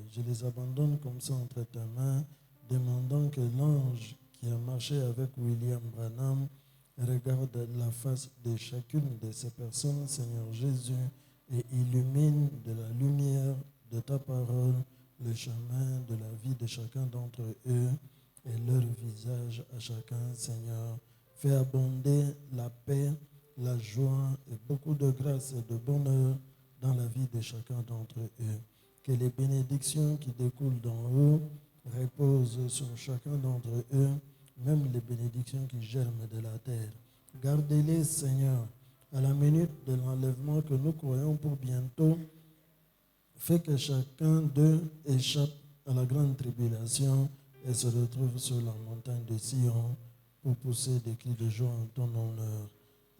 Je les abandonne comme ça entre ta main, demandant que l'ange qui a marché avec William Branham regarde la face de chacune de ces personnes, Seigneur Jésus, et illumine de la lumière de ta parole le chemin de la vie de chacun d'entre eux et leur visage à chacun, Seigneur. Fais abonder la paix, la joie et beaucoup de grâce et de bonheur dans la vie de chacun d'entre eux. Que les bénédictions qui découlent d'en haut reposent sur chacun d'entre eux, même les bénédictions qui germent de la terre. Gardez-les, Seigneur, à la minute de l'enlèvement que nous croyons pour bientôt. Fais que chacun d'eux échappe à la grande tribulation et se retrouve sur la montagne de Sion pour pousser des cris de joie en ton honneur.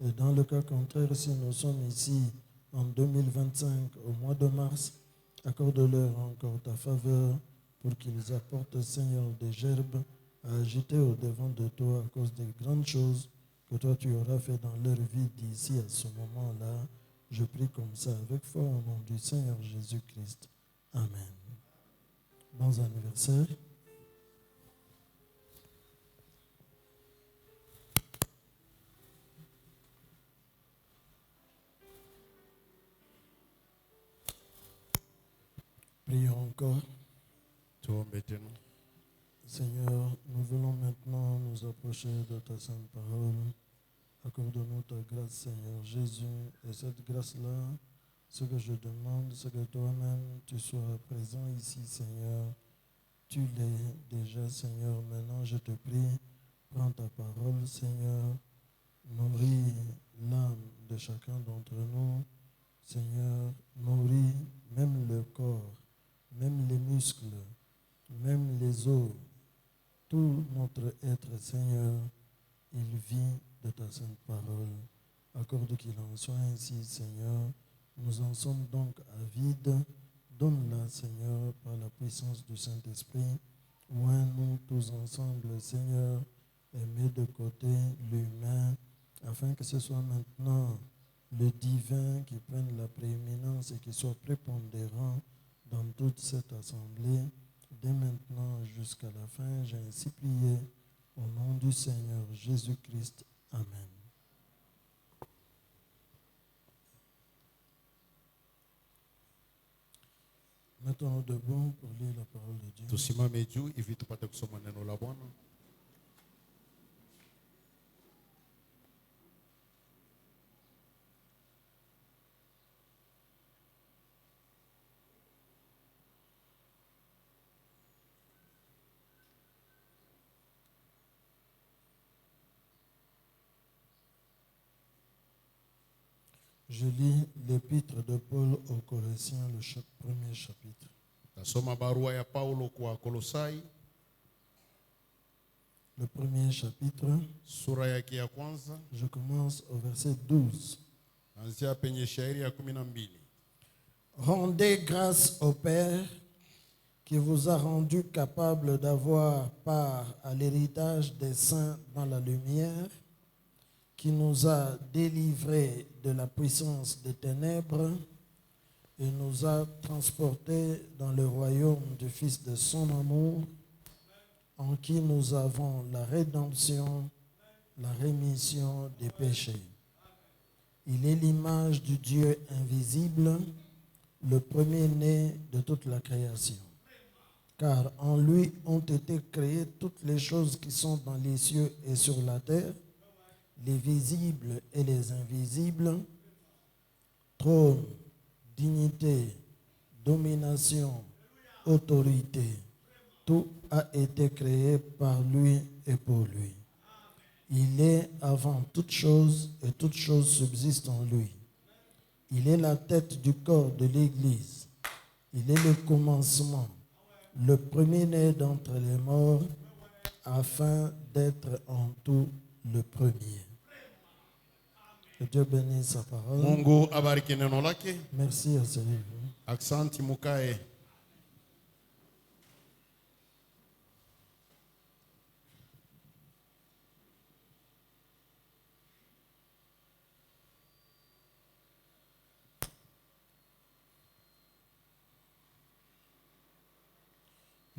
Et dans le cas contraire, si nous sommes ici en 2025, au mois de mars, accorde-leur encore ta faveur pour qu'ils apportent, Seigneur, des gerbes à agiter au-devant de toi à cause des grandes choses que toi tu auras fait dans leur vie d'ici à ce moment-là. Je prie comme ça avec foi au nom du Seigneur Jésus-Christ. Amen. Bon anniversaire. Prions encore. Seigneur, nous voulons maintenant nous approcher de ta sainte parole. Accorde-nous ta grâce, Seigneur Jésus, et cette grâce-là, ce que je demande, c'est que toi-même, tu sois présent ici, Seigneur. Tu l'es déjà, Seigneur. Maintenant, je te prie, prends ta parole, Seigneur. Nourris l'âme de chacun d'entre nous. Seigneur, nourris même le corps, même les muscles, même les os, tout notre être, Seigneur, il vit de ta sainte parole. Accorde qu'il en soit ainsi, Seigneur. Nous en sommes donc avides. Donne-la, Seigneur, par la puissance du Saint-Esprit. Oins-nous tous ensemble, Seigneur, et mets de côté l'humain, afin que ce soit maintenant le divin qui prenne la prééminence et qui soit prépondérant dans toute cette assemblée. Dès maintenant jusqu'à la fin, j'ai ainsi prié au nom du Seigneur Jésus-Christ. Amen. Mettons-nous debout pour lire la parole de Dieu. Tusimame juu hivi tupate kusoma neno la Bwana. Je lis l'épître de Paul aux Colossiens, le premier chapitre. Tasoma barua ya Paulo kwa Kolosai, Le premier chapitre, sura yake ya kwanza, je commence au verset 12. anzia penye shairi ya 12. Rendez grâce au Père qui vous a rendu capable d'avoir part à l'héritage des saints dans la lumière, qui nous a délivrés de la puissance des ténèbres et nous a transportés dans le royaume du Fils de son amour, en qui nous avons la rédemption, la rémission des péchés. Il est l'image du Dieu invisible, le premier-né de toute la création. Car en lui ont été créées toutes les choses qui sont dans les cieux et sur la terre, les visibles et les invisibles, trône, dignité, domination, autorité. Tout a été créé par lui et pour lui. Il est avant toute chose et toute chose subsiste en lui. Il est la tête du corps de l'Église. Il est le commencement, le premier-né d'entre les morts, afin d'être en tout le premier. Que Dieu bénisse sa parole. Mungu abariki neno lake. Merci à celui-là. Aksanti, mukae.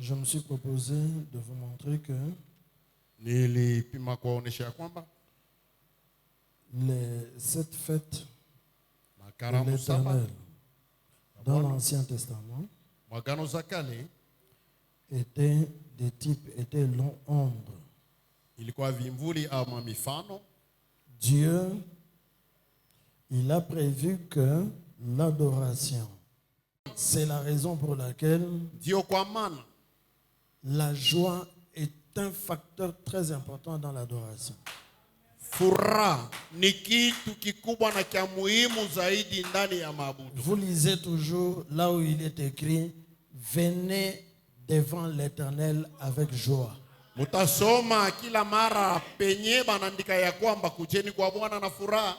Je me suis proposé de vous montrer que nilipima kuwaonesha ya kwamba les 7 fêtes de makaramu saba l'Éternel dans l'Ancien Testament mwagano za kale étaient des types, étaient l'ombre. ilikuwa vimvuli ama mifano. Dieu, il a prévu que l'adoration, c'est la raison pour laquelle Ndio kwa maana la joie est un facteur très important dans l'adoration. furaha ni kitu kikubwa na cha muhimu zaidi ndani ya maabudu. Vous lisez toujours là où il est écrit, venez devant l'Éternel avec joie. Mutasoma kila mara penye banaandika ya kwamba kujeni kwa Bwana na furaha,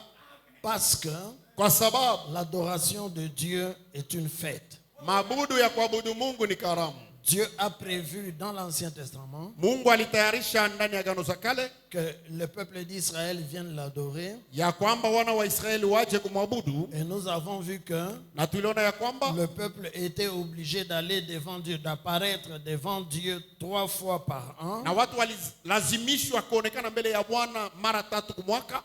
Parce que kwa sababu l'adoration de Dieu est une fête. maabudu ya kuabudu Mungu ni karamu. Dieu a prévu dans l'Ancien Testament Mungu alitayarisha ndani ya Agano za Kale que le peuple d'Israël vienne l'adorer. ya kwamba wana wa Israeli waje kumwabudu, Et nous avons vu que na tuliona ya kwamba le peuple était obligé d'aller devant Dieu, d'apparaître devant Dieu 3 fois par an. na watu walilazimishwa kuonekana mbele ya Bwana mara 3 kwa mwaka.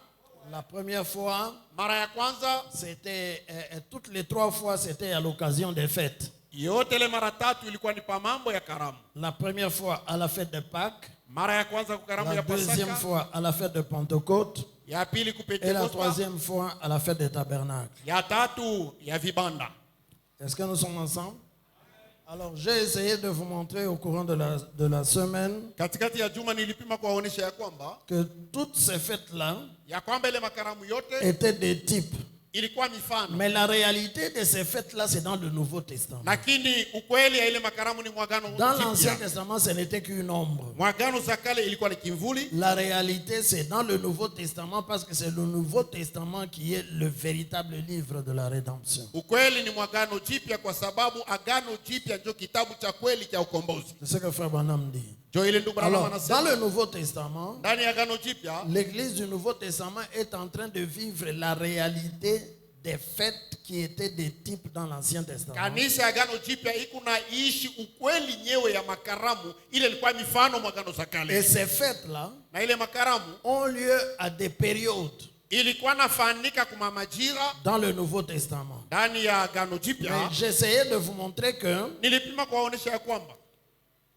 La première fois, Mara ya kwanza c'était, toutes les 3 fois, c'était à l'occasion des fêtes. yote ile mara 3 ilikuwa ni pa mambo ya karamu. La première fois à la fête de Pâques, Mara ya kwanza kwa karamu la ya deuxième Pasaka, fois à la fête de Pentecôte ya pili ku et la Pentekoste, troisième fois à la fête des tabernacles. ya 3 ya vibanda. Est-ce que nous sommes ensemble? Alors, j'ai essayé de vous montrer au courant de la semaine Katikati ya juma nilipima kuwaonesha ya kwamba que toutes ces fêtes-là ya kwamba ile makaramu yote étaient des types. ilikuwa mifano, Mais la réalité de ces fêtes-là, c'est dans le Nouveau Testament. lakini ukweli ya ile makaramu ni mwagano Dans l'Ancien jipya. Testament, ce n'était qu'une ombre. Mwagano za kale ilikuwa ni kimvuli, La réalité, c'est dans le Nouveau Testament parce que c'est le Nouveau Testament qui est le véritable livre de la rédemption. ukweli ni mwagano jipya kwa sababu agano jipya ndio kitabu cha kweli cha ukombozi. C'est ce que Frère Branham dit. Ndio ile ndugu Branham Alors, dans anasema le Nouveau Testament, ndani ya agano jipya l'Église du Nouveau Testament est en train de vivre la réalité des fêtes qui étaient des types dans l'Ancien Testament. kanisa ya agano jipya iko na ishi ukweli nyewe ya makaramu ile ilikuwa mifano mwagano za Et kale, ces fêtes-là na ile makaramu ont lieu à des périodes ilikuwa nafanika kuma majira dans le Nouveau Testament. ndani ya agano Mais jipya. j'essayais de vous montrer que, Nilipima kuwaonesha ya kwamba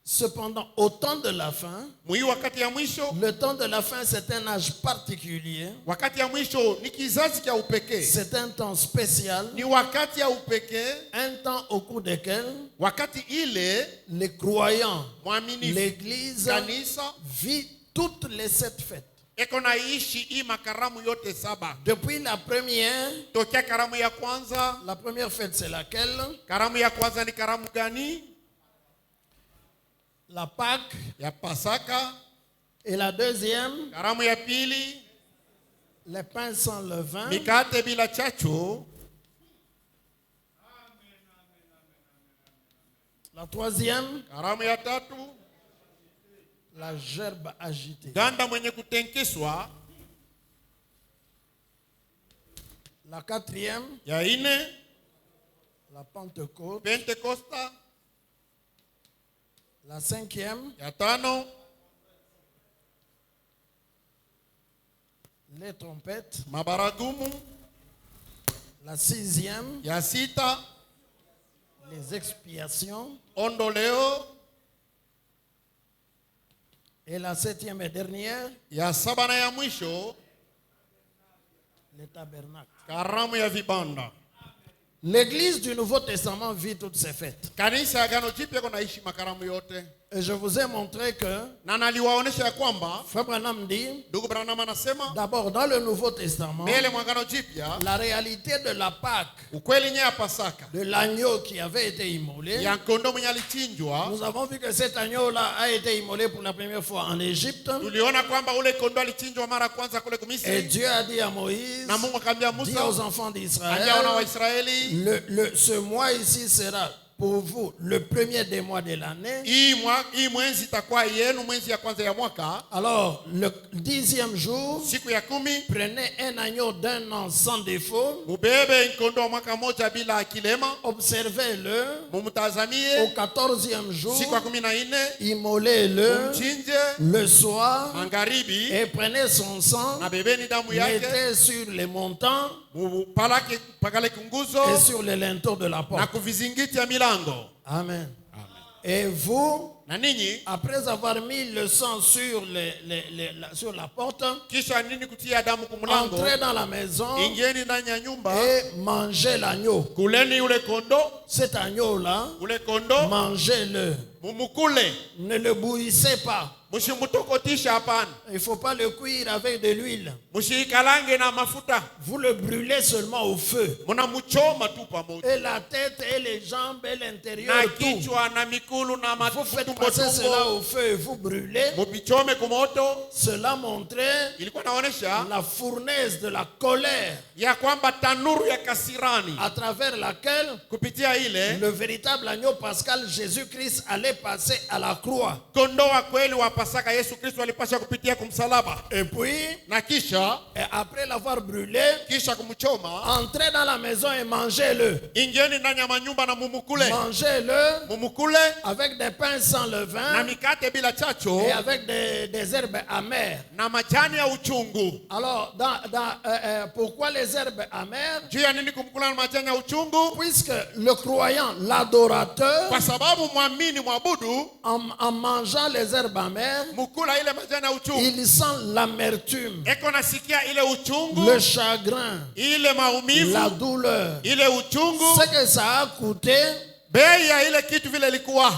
cependant, au temps de la fin, mwi wakati ya mwisho, le temps de la fin, c'est un âge particulier, wakati ya mwisho ni kizazi cha upekee, c'est un temps spécial, ni wakati ya upekee, un temps au cours desquels wakati ile les croyants, mwaminifu l'Église kanisa vit toutes les 7 fêtes. eko naishi hii makaramu yote 7 Depuis la première la première fête, c'est laquelle? karamu ya kwanza ni karamu gani? La Pâque. Ya Pasaka. Et la deuxième, Karamu ya pili, les pains sans levain. mikate bila chachu. La troisième, Karamu ya tatu, la gerbe agitée. ganda mwenye kutenkeswa. La quatrième, Ya ine, la Pentecôte. Pentekosta. La cinquième, Ya tano, les trompettes. mabaragumu. La sixième, Ya sita, les expiations. ondoleo. Et la septième et dernière, Ya saba na ya mwisho, les tabernacles. karamu ya vibanda. L'Église du Nouveau Testament vit toutes ces fêtes. Kanisa ya Agano Jipya kunaishi makaramu yote. Et je vous ai montré que, Na naliwaonesha ya kwamba Frère Branham dit, ndugu Branham anasema d'abord dans le Nouveau Testament, mbele mwa Agano Jipya la réalité de la Pâque, ukweli nye ya Pasaka de l'agneau qui avait été immolé, ya kondoo mwenye alichinjwa. nous avons vu que cet agneau-là a été immolé pour la première fois en Égypte. Tuliona kwamba ule kondoo alichinjwa mara kwanza kule Et Misri, Dieu a dit à Moïse, na Mungu akamwambia dis aux Musa, enfants ambia wana wa d'Israël, Israeli, ce mois ici sera pour vous le premier des mois de l'année. Hii mwezi itakuwa yenu mwezi ya kwanza ya mwaka. Alors, le 10e jour, Siku ya 10, prenez un agneau d'un an sans défaut. mubebe nkondo wa mwaka moja bila kilema. Observez-le. Mumtazamie. Au 14e jour, Siku ya 14, immolez-le mchinje le soir magharibi et prenez son sang, na bebeni damu yake. mettez sur les montants Pakale kunguzo et sur les linteaux de la na porte. kuvizingiti ya milango. Amen. Et vous, Na ninyi après avoir mis le sang sur, sur la porte, kisha nini kutia damu kumlango, entrez dans la maison ingieni ndani ya nyumba et mangez l'agneau. kuleni ule kondo. Cet agneau-là, Ule kondo mangez-le. mumukule, Ne le bouillissez pas. mushimutokotisha hapana. Il ne faut pas le cuire avec de l'huile. Mushikalange na mafuta, Vous le brûlez seulement au feu. munamuchoma tu pamoja. Et la tête et les jambes et l'intérieur, Na tout. kichwa na mikulu na Vous faites matumbo passer cela tumbo au feu et vous brûlez. mubichome kumoto. Cela montrait Ilikuwa naonesha la fournaise de la colère ya kwamba tanuru ya kasirani à travers laquelle kupitia ile le véritable agneau pascal Jésus-Christ allait passer à la croix. kondo wa kweli wa Pasaka Yesu Kristo alipasha kupitia kumsalaba. Et puis, Na kisha après l'avoir brûlé, kisha kumchoma, entrez dans la maison et mangez-le. ingieni ndani ya manyumba na mumukule. Mangez-le Mumukule avec des pains sans na levain mikate bila chacho et avec des herbes amères. na majani ya uchungu. Alors, pourquoi les herbes amères? Juu ya nini kumkula na majani ya uchungu? Puisque le croyant, l'adorateur, Kwa sababu mwamini mwabudu en mangeant les herbes amères, mukula ile majani ya uchungu, il sent l'amertume, eko nasikia ile uchungu, le chagrin, ile maumivu, la douleur. ile uchungu. Ce que ça a coûté Bei ya ile kitu vile ilikuwa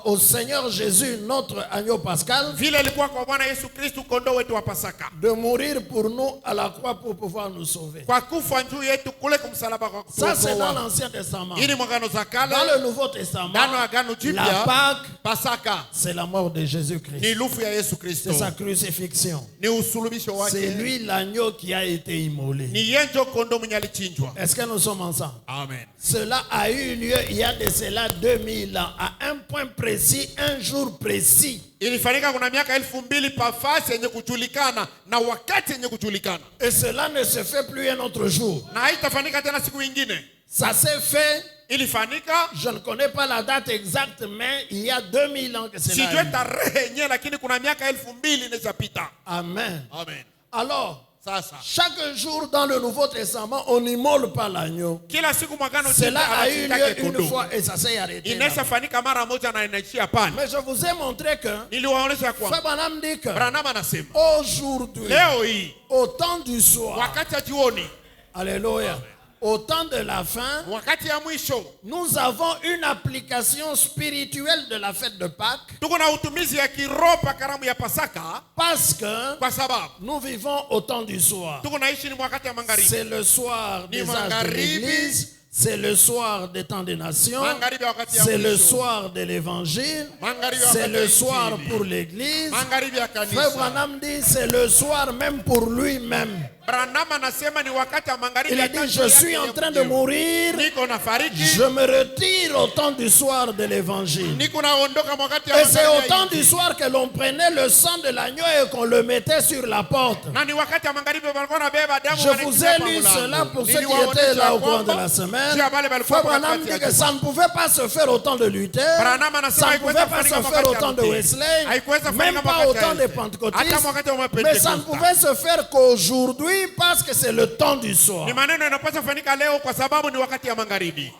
au Seigneur Jésus, notre agneau pascal, vile ilikuwa kwa Bwana Yesu Kristo kondoo wetu wa Pasaka, de mourir pour nous à la croix pour pouvoir nous sauver. kwa kufa juu yetu kule kumsalaba kwa Ça, c'est dans kutuokoa. l'Ancien Testament. Hii ni mwagano za Dans kale. le Nouveau Testament, Ndani ya agano la jipya Pâque, Pasaka c'est la mort de ni Jésus-Christ. lufu ya Yesu Kristo, C'est sa crucifixion. ni usulubisho C'est wake, lui l'agneau qui a été immolé. ni yenjo kondoo mwenye alichinjwa. Est-ce que nous sommes ensemble? Amen. Cela a eu lieu il y a de cela 2000 ans, à un point précis, un jour précis. Ilifanyika kuna miaka 2000 pafasi yenye kujulikana na wakati yenye kujulikana, Et cela ne se fait plus un autre jour. na haitafanyika tena siku ingine. Ça s'est fait, Ilifanyika, je ne connais pas la date exacte, mais il y a 2000 ans que cela a sijue eu lieu. tarehe yenyewe, lakini kuna miaka 2000 inawezapita. Amen. Amen. Alors, Sasa chaque jour dans le Nouveau Testament, on n'immole pas l'agneau. kila siku mwagano Cela jipya a eu anachinjake lieu une kondoo. fois et ça s'est arrêté. là. Inaweza fanyika mara moja na inaishia pale. Mais je vous ai montré que Niliwaonesha kwamba Frère Branham dit que Branham anasema aujourd'hui, leo hii au temps du soir, wakati ya jioni, alléluia, au temps de la fin, wakati ya mwisho, nous avons une application spirituelle de la fête de Pâques tuko na utumizi ya kiroho pa karamu ya Pasaka, parce que kwa sababu nous vivons au temps du soir. tuko naishi ni wakati ya magharibi. C'est le soir des âges de l'Église, c'est le soir des temps des nations, Magharibi wakati ya c'est le mwisho, soir de l'Évangile, magharibi c'est wakati le ya soir Injili, pour l'Église. magharibi ya Frère kanisa. Branham dit c'est le soir même pour lui-même. Branham anasema ni wakati ya magharibi Il ya dit kanisa je yake suis en ya train de mwenyewe. mourir, Niko nafariki, je me retire au temps du soir de l'Évangile. niko naondoka wakati ya Et c'est magharibi au ya temps du Injili. soir que l'on prenait le sang de l'agneau et qu'on le mettait sur la porte. Na ni wakati ya magharibi walikuwa wanabeba damu Je vous wanaingiza ai pa lu mlango. cela pour ceux qui Niliwaonesha étaient là au kwamba, cours de la semaine. juu ya wale walikuwa Frère Branham wakati dit ya que juma. ça ne pouvait pas se faire au temps de Luther, Branham anasema ça ne pouvait haikuweza pas se kufanyika faire au wakati temps ya de Luther. Wesley, Haikuweza même kufanyika pas wakati au ya temps des Luther. pentecôtistes, Hata wakati wa mais ça ne Pentecoste. pouvait se faire qu'aujourd'hui parce que c'est le temps du soir. Ni maneno yanapaswa kufanyika leo kwa sababu ni wakati ya magharibi.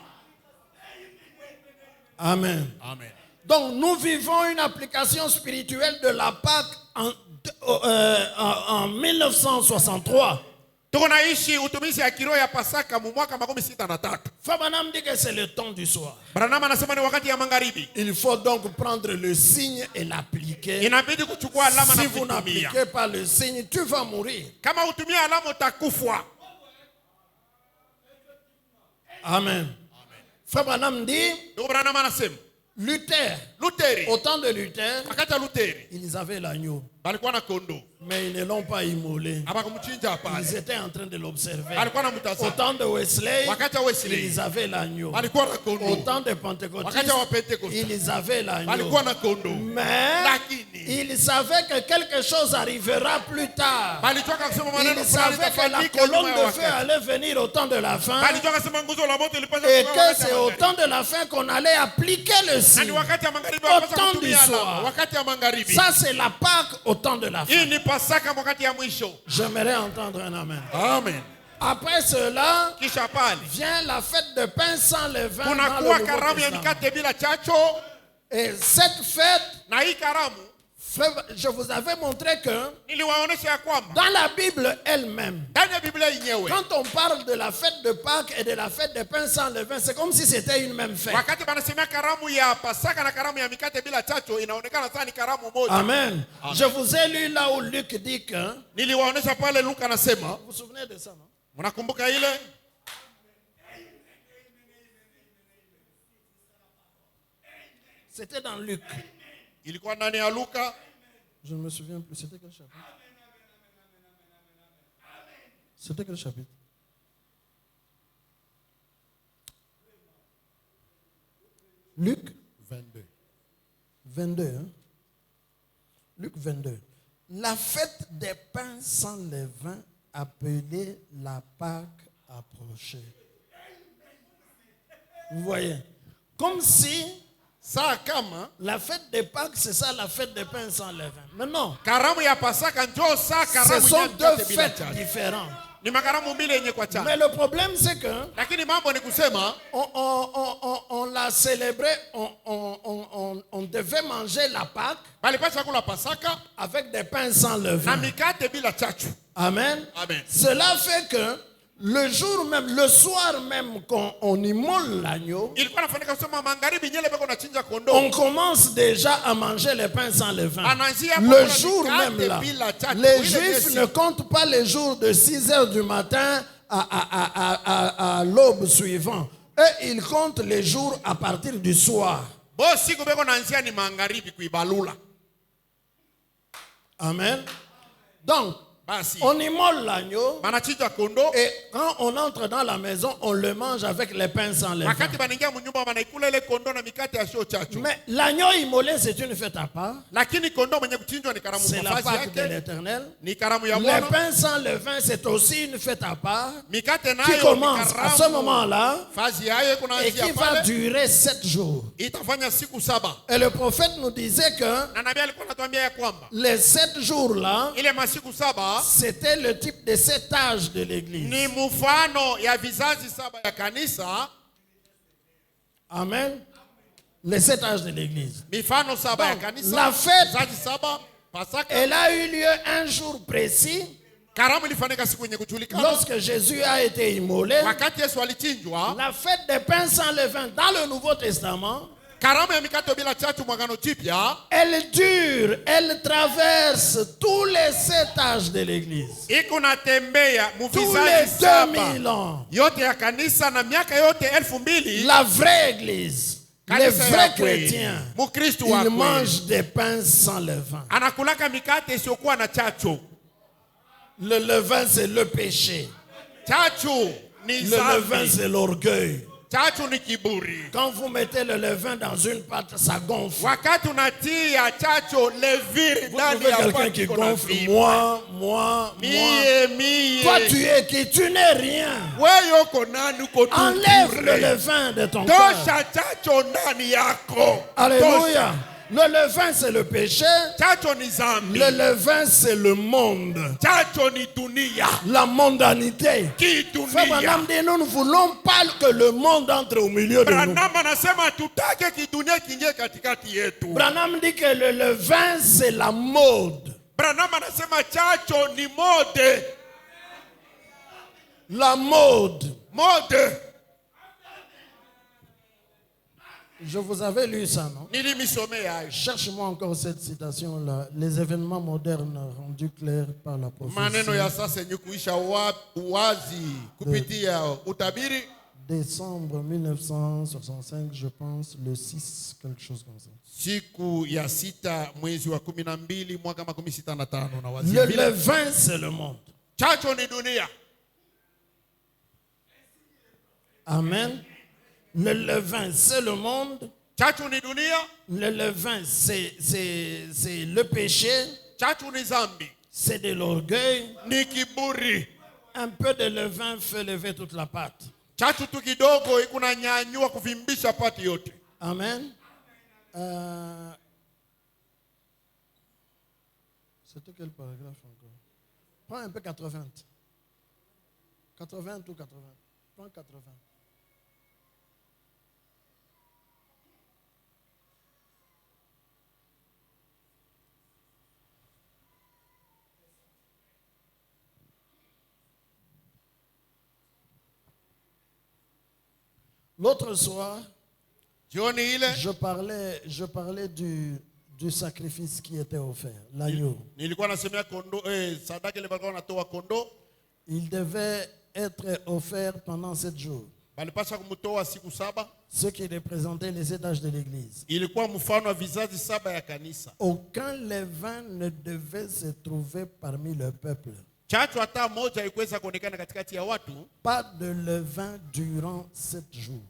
Amen. Amen. Donc nous vivons une application spirituelle de la Pâque en 1963. Tuko naishi utumizi ya kiroho ya Pasaka mu mwaka 63. Frère Branham dit que c'est le temps du soir. Branham anasema ni wakati ya magharibi. Il faut donc prendre le signe et l'appliquer. Inabidi kuchukua alama na Si vous kutumia. n'appliquez pas le signe, tu vas mourir. Kama utumia alama utakufa. Amen. Frère Branham dit, Ndugu Branham anasema Luther, Luteri. au temps de Luther, Wakati wa Luteri ils avaient l'agneau, balikuwa na kondo. mais ils ne l'ont pas immolé. Abakumchinja Ils pale. étaient en train de l'observer. Balikuwa na Au mutazama. temps de Wesley, Wakati wa Wesley ils avaient l'agneau. balikuwa na Au kondo. temps de Wakati Pentecôtistes, wa Pentecoste ils avaient l'agneau. balikuwa na kondo. Mais Lakini ils savaient que quelque chose arrivera plus tard. balitoka kusema maneno Ils fulani savaient que la itafanyika nyuma colonne ya de feu wakati. allait venir au temps de la fin. Balitoka kusema nguzo la moto ilipaswa Et kuwa que wakati c'est wa au magharibi. temps de la fin qu'on allait appliquer le Na ni signe. wakati wa magharibi Au wapaswa temps kutumia du soir. alama. Wakati wa magharibi. Ça, c'est la Pâque au temps de la Hii fin. ni Pasaka wakati ya mwisho. J'aimerais entendre un amen. Amen. Après cela, Kisha pale vient la fête de pain sans levain dans le kunakuwa Nouveau karamu ya Testament. mikate bila chacho, Et cette fête, na hii karamu je vous avais montré que niliwaonesha ya kwamba dans la Bible elle-même, ndani ya Biblia yenyewe quand on parle de la fête de Pâques et de la fête de pain sans levain, c'est comme si c'était une même fête. wakati banasemea karamu ya Pasaka na karamu ya mikate bila chacho, inaonekana sana ni karamu moja. Amen. Je vous ai lu là où Luc dit que... Niliwaonesha pale Luka anasema, Vous vous souvenez de ça, non? mnakumbuka ile? C'était dans Luc. Ilikuwa ndani ya Luka. Je ne me souviens plus. C'était quel chapitre? C'était quel chapitre? Luc 22. 22. Hein? Luc 22. La fête des pains sans levain, appelée la Pâque approchée. Vous voyez? Comme si Saa kama la fête des Pâques, c'est ça la fête des pains sans levain. Mais non. karamu ya Pasaka njoo saa Ce karamu sont ya deux mikate bila fêtes chacho. différentes. Ni makaramu mbili yenye kwa chacho. Mais le problème, c'est que Lakini mambo ni kusema on l'a célébré, on devait manger la Pâque balipasha kula Pasaka avec des pains sans na levain. mikate bila chacho. Amen. Amen. Cela fait que le jour même, le soir même, quand on immole l'agneau, Ilikuwa nafanyika kusema magharibi nyele beko nachinja kondoo. on commence déjà à manger les pains sans levain. Anaanzia hapo Le kula jour mikate même là, bila chacho. les Ile Juifs miezi. ne comptent pas les jours de 6 heures du matin à l'aube suivant. Eux, ils comptent les jours à partir du soir. Bo siku beko naanzia ni magharibi kuibalula. Amen. Donc, Basi on immole l'agneau banachinja kondoo. et quand on entre dans la maison, on le mange avec les pains sans levain. Wakati banaingia mnyumba banaikula ile kondoo na mikate ya sio chacho. Mais l'agneau immolé, c'est une fête à part. Lakini kondoo mwenye kuchinjwa ni karamu C'est la mavazi Pâque de yake. l'Éternel. Ni karamu ya Les Bwana. pains sans levain, c'est aussi une fête à part Mikate qui nayo ni commence à ce karamu. moment-là Fazi yayo kuna et qui anzia va pale. durer 7 jours. Itafanya siku 7. Et le prophète nous disait que Na nabii alikuwa anatuambia ya kwamba les 7 jours-là, ile masiku 7 c'était le type de 7 âges de l'église. ni mfano ya vizazi 7 ya kanisa. Amen. Les 7 âges de l'église. Mifano 7 ya Donc, kanisa. la fête, Vizazi 7 Pasaka. elle a eu lieu un jour précis Karamu ilifanyika siku yenye kujulikana. lorsque Jésus a été immolé. Wakati Yesu alichinjwa, La fête des pains sans levain dans le Nouveau Testament, karamu ya mikate bila chachu mwagano jipya elle dure, elle traverse tous les 7 âges de l'église. iko natembea Tous les muvizazi 2000 7 ans. yote ya kanisa na miaka yote 2000. La vraie église, les Kanisa ya vrais kweli. chrétiens, Mukristo wa ils kweli mangent des pains sans levain. anakulaka mikate isiyokuwa na chachu. Le levain, c'est le péché. Chachu ni Le levain, zambi. c'est l'orgueil. Chachu ni kiburi. Quand vous mettez le levain dans une pâte, ça gonfle. Wakati unatia chacho leviri Vous ndani trouvez ya quelqu'un pati qui iko na gonfle, vima. moi. Mie. Toi, tu es qui? Tu n'es rien. Wewe uko nani? Uko tu Enlève le bure. levain de ton cœur. Tosha chacho ndani yako. Alléluia. Le levain, c'est le péché. Chacho ni zambi. Le levain, c'est le monde. Chacho ni dunia. La mondanité. Ki Frère dunia. Branham dit, nous ne voulons pas que le monde entre au milieu de nous. Branham anasema tutake kidunia kiingie katikati yetu. Branham dit que le levain, c'est la mode. Branham anasema chacho ni mode. La mode. Mode. Je vous avais lu ça, non? Nilimsomea. Cherche-moi encore cette citation-là. Les événements modernes rendus clairs par la Maneno prophétie ya sasa yenye kuisha wazi kupitia utabiri. décembre 1965, je pense, le 6, quelque chose comme ça. Siku ya 6 mwezi wa 12 mwaka 65 na waziri. Le levain, c'est le monde. Chacho ni dunia. Amen. Le levain, c'est le monde. Chacho ni dunia. Le levain, c'est le péché. Chacho ni zambi. C'est de l'orgueil. Ni kiburi. Un peu de levain fait lever toute la pâte. Chachu tu kidogo ikuna nyanyua kuvimbisha pati yote. Amen. C'était quel paragraphe encore? Prends un peu 80. 80 ou 80. Prends 80. L'autre soir, je parlais du sacrifice qui était offert, l'agneau. Il devait être offert pendant 7 jours. Ce qui représentait les 7 âges de l'église. Aucun levain ne devait se trouver parmi le peuple. Pas de levain durant 7 jours.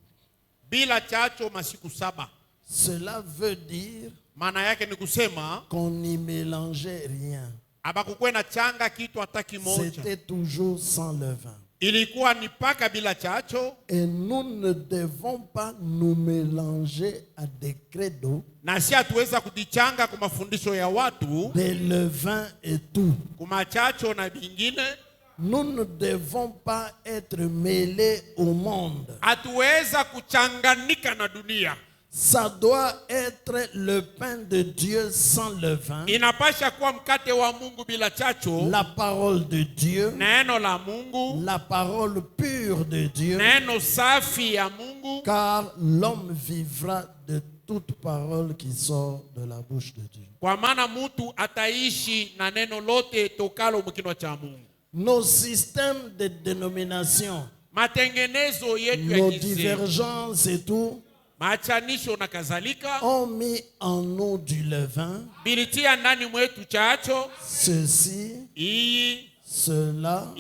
Cela veut dire qu'on n'y mélangeait rien. C'était toujours sans levain. Et nous ne devons pas nous mélanger à des credos, des levains et tout. Nous ne devons pas être mêlés au monde. Ça doit être le pain de Dieu sans levain. La parole de Dieu. La parole pure de Dieu. Car l'homme vivra de toute parole qui sort de la bouche de Dieu. Nos systèmes de dénomination, nos divergences et tout, ont mis en nous du levain, ceci, cela,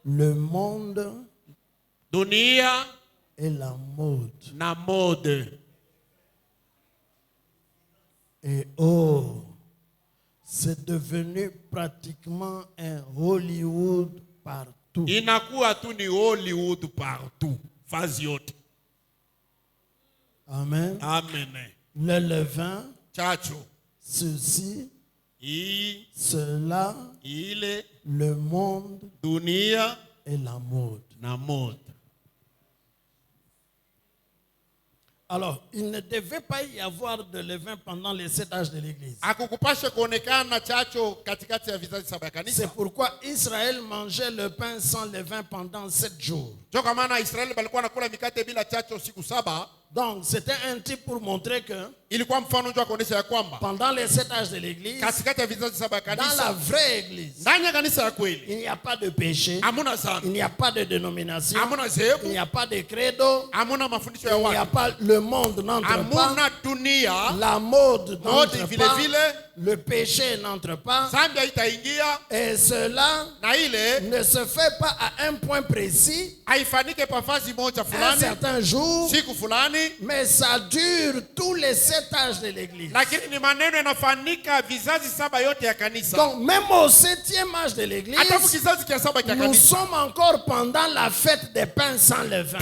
le monde et la mode. Et oh, c'est devenu pratiquement un Hollywood partout. Inakuwa tu ni Hollywood partout. Fazi yote. Amen. Amen. Le levain, Chacho, ceci, cela, le monde, dunia et la mode. Na mode. Alors, il ne devait pas y avoir de levain pendant les 7 âges de l'église. C'est pourquoi Israël mangeait le pain sans levain pendant 7 jours. Donc, c'était un type pour montrer que pendant les 7 âges de l'église, dans la vraie église, il n'y a pas de péché, il n'y a pas de dénomination, il n'y a pas de credo, il n'y a pas, le monde n'entre pas, la mode n'entre pas, le péché n'entre pas, et cela ne se fait pas à un point précis, un certain jour, mais ça dure tous les 7 âges de l'église. Donc même au 7e âge de l'église, nous sommes encore pendant la fête des pains sans levain.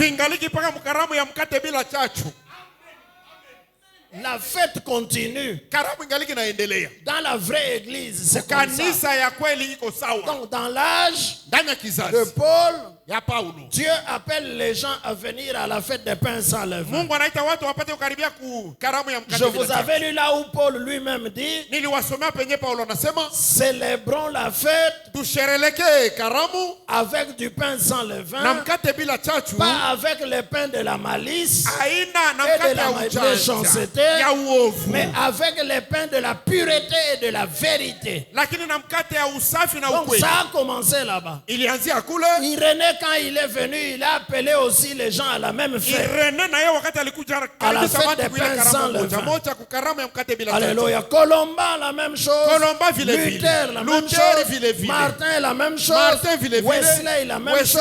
La fête continue. Dans la vraie église, c'est comme ça. Donc dans l'âge de Paul, Dieu appelle les gens à venir à la fête des pains sans levain. Je vous avais lu là où Paul lui-même dit, célébrons la fête avec du pain sans levain, pas avec le pain de la malice et de la méchanceté, mais avec le pain de la pureté et de la vérité. Donc ça a commencé là-bas. Irénée quand il est venu, il a appelé aussi les gens à la même fête. À la fête des pains sans levain. Alléluia. Colomba, la même chose. Luther, la même chose. Martin, la même chose. Wesley, la même chose.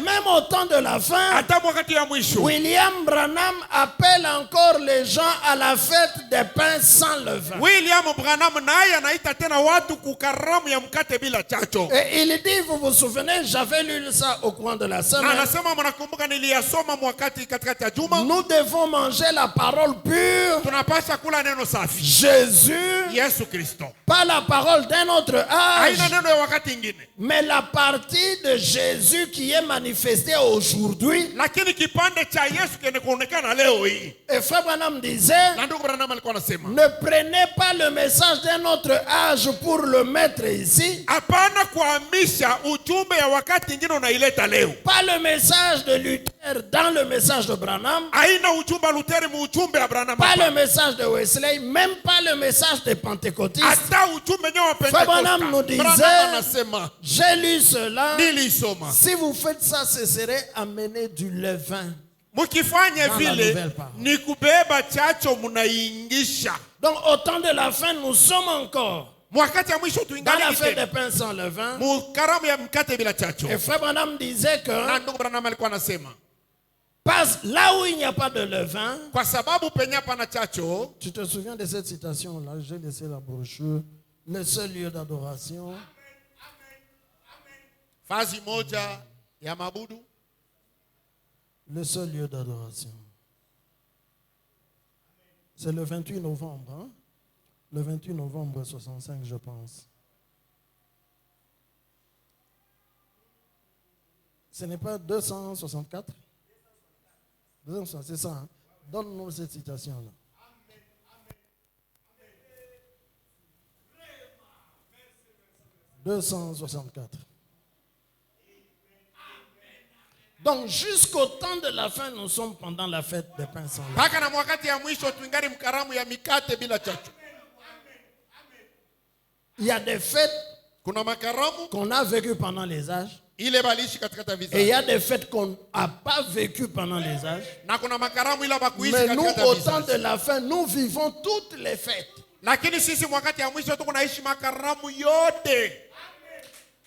Même au temps de la fin, William Branham appelle encore les gens à la fête des pains sans levain. Et il dit, vous vous souvenez, j'avais lu ça au cours de la semaine. Nous devons manger la parole pure. Jésus, pas la parole d'un autre âge, mais la partie de Jésus qui est manifestée aujourd'hui. Et Frère Branham disait, ne prenez pas le message d'un autre âge pour le mettre ici. Pas le message de Luther dans le message de Branham. Pas le message de Wesley, même pas le message des pentecôtistes. Frère Branham nous disait, j'ai lu cela, si vous faites ça, ce serait amener du levain. Donc au temps de la fin, nous sommes encore dans la fête des pains sans levain. Et Frère Branham disait que là où il n'y a pas de levain, tu te souviens de cette citation-là? J'ai laissé la brochure. Le seul lieu d'adoration. Le seul lieu d'adoration. C'est le 28 novembre. Hein? Le 28 novembre 65, je pense. Ce n'est pas 264? 264, c'est ça. Hein? Donne-nous cette citation-là. « 264. Donc jusqu'au temps de la fin, nous sommes pendant la fête des pains sans levain. Il y a des fêtes qu'on a vécues pendant les âges. Et il y a des fêtes qu'on n'a pas vécues pendant les âges. Mais nous, au temps de la fin, nous vivons toutes les fêtes.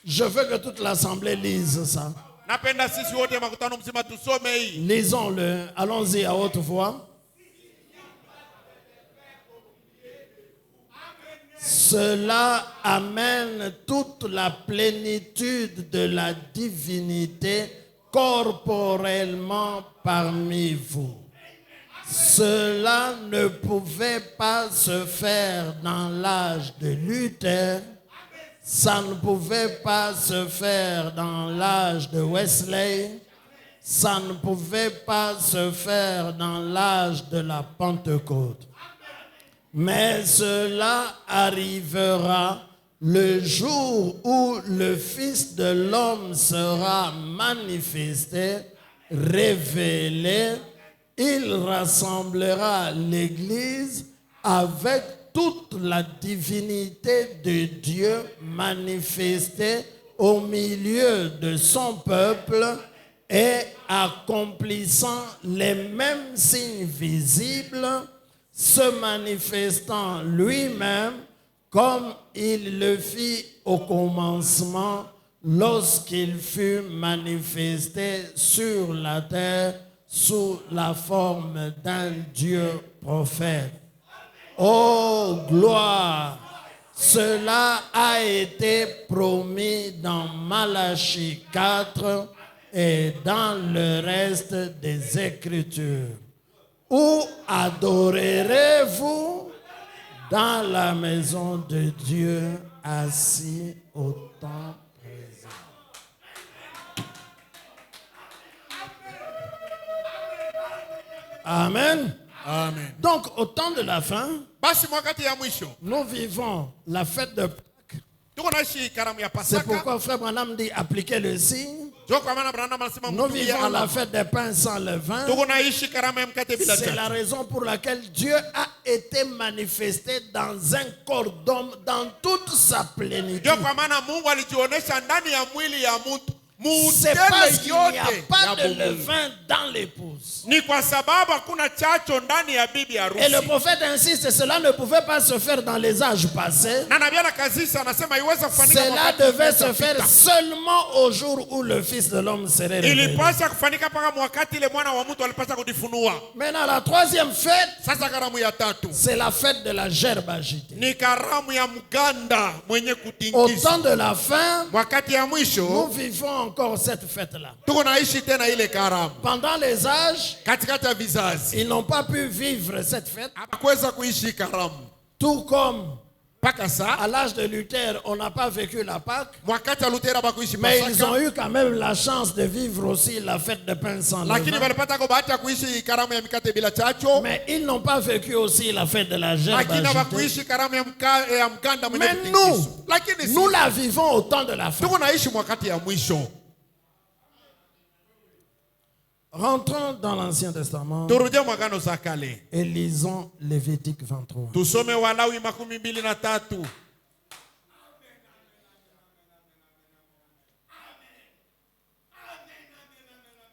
Je veux que toute l'assemblée lise ça. Lisons-le. Allons-y à haute voix. Cela amène toute la plénitude de la divinité corporellement parmi vous. Cela ne pouvait pas se faire dans l'âge de Luther. Ça ne pouvait pas se faire dans l'âge de Wesley. Ça ne pouvait pas se faire dans l'âge de la Pentecôte. Mais cela arrivera le jour où le Fils de l'homme sera manifesté, révélé. Il rassemblera l'Église avec toute la divinité de Dieu manifestée au milieu de son peuple et accomplissant les mêmes signes visibles, se manifestant lui-même comme il le fit au commencement lorsqu'il fut manifesté sur la terre sous la forme d'un Dieu prophète. Oh, gloire! Cela a été promis dans Malachie 4 et dans le reste des Écritures. Où adorerez-vous? Dans la maison de Dieu, assis au temps présent. Amen. Amen. Donc, au temps de la fin, nous vivons la fête de Pâques. C'est pourquoi Frère Branham dit appliquer le signe. Nous vivons la fête des pains sans levain. C'est la raison pour laquelle Dieu a été manifesté dans un corps d'homme dans toute sa plénitude. C'est parce qu'il n'y a pas de levain dans l'épouse. Ni kwa sababu hakuna chacho ndani ya bibi harusi. Et le prophète insiste, cela ne pouvait pas se faire dans les âges passés. Na nabii anakazisha anasema iweza kufanyika cela devait se faire seulement au jour où le fils de l'homme serait révélé. Ilipaswa kufanyika mpaka wakati ile mwana wa mtu alipaswa kujifunua. Maintenant la troisième fête, sasa karamu ya tatu, c'est la fête de la gerbe agitée. Ni karamu ya mganda mwenye kutingisa. Au temps de la fin, wakati ya mwisho, nous vivons encore cette fête-là. Tuko naishi tena ile karamu. Pendant les âges, katikati ya vizazi, ils n'ont pas pu vivre cette fête. Hawakuweza kuishi karamu. Tout comme Pakasa, à l'âge de Luther, on n'a pas vécu la Pâque. Wakati ya Luther habakuishi mais Pasaka. Ils ont eu quand même la chance de vivre aussi la fête de pain sans levain. Lakini walipata bahati ya kuishi karamu ya mikate bila chacho. Mais ils n'ont pas vécu aussi la fête de la gerbe agitée. Lakini hawakuishi karamu ya mganda mwenye mais kutingisa. nous la vivons au temps de la fin. Tuko naishi wakati ya mwisho. Rentrons dans l'Ancien Testament et lisons Lévitique 23. Tusome Walawi 23.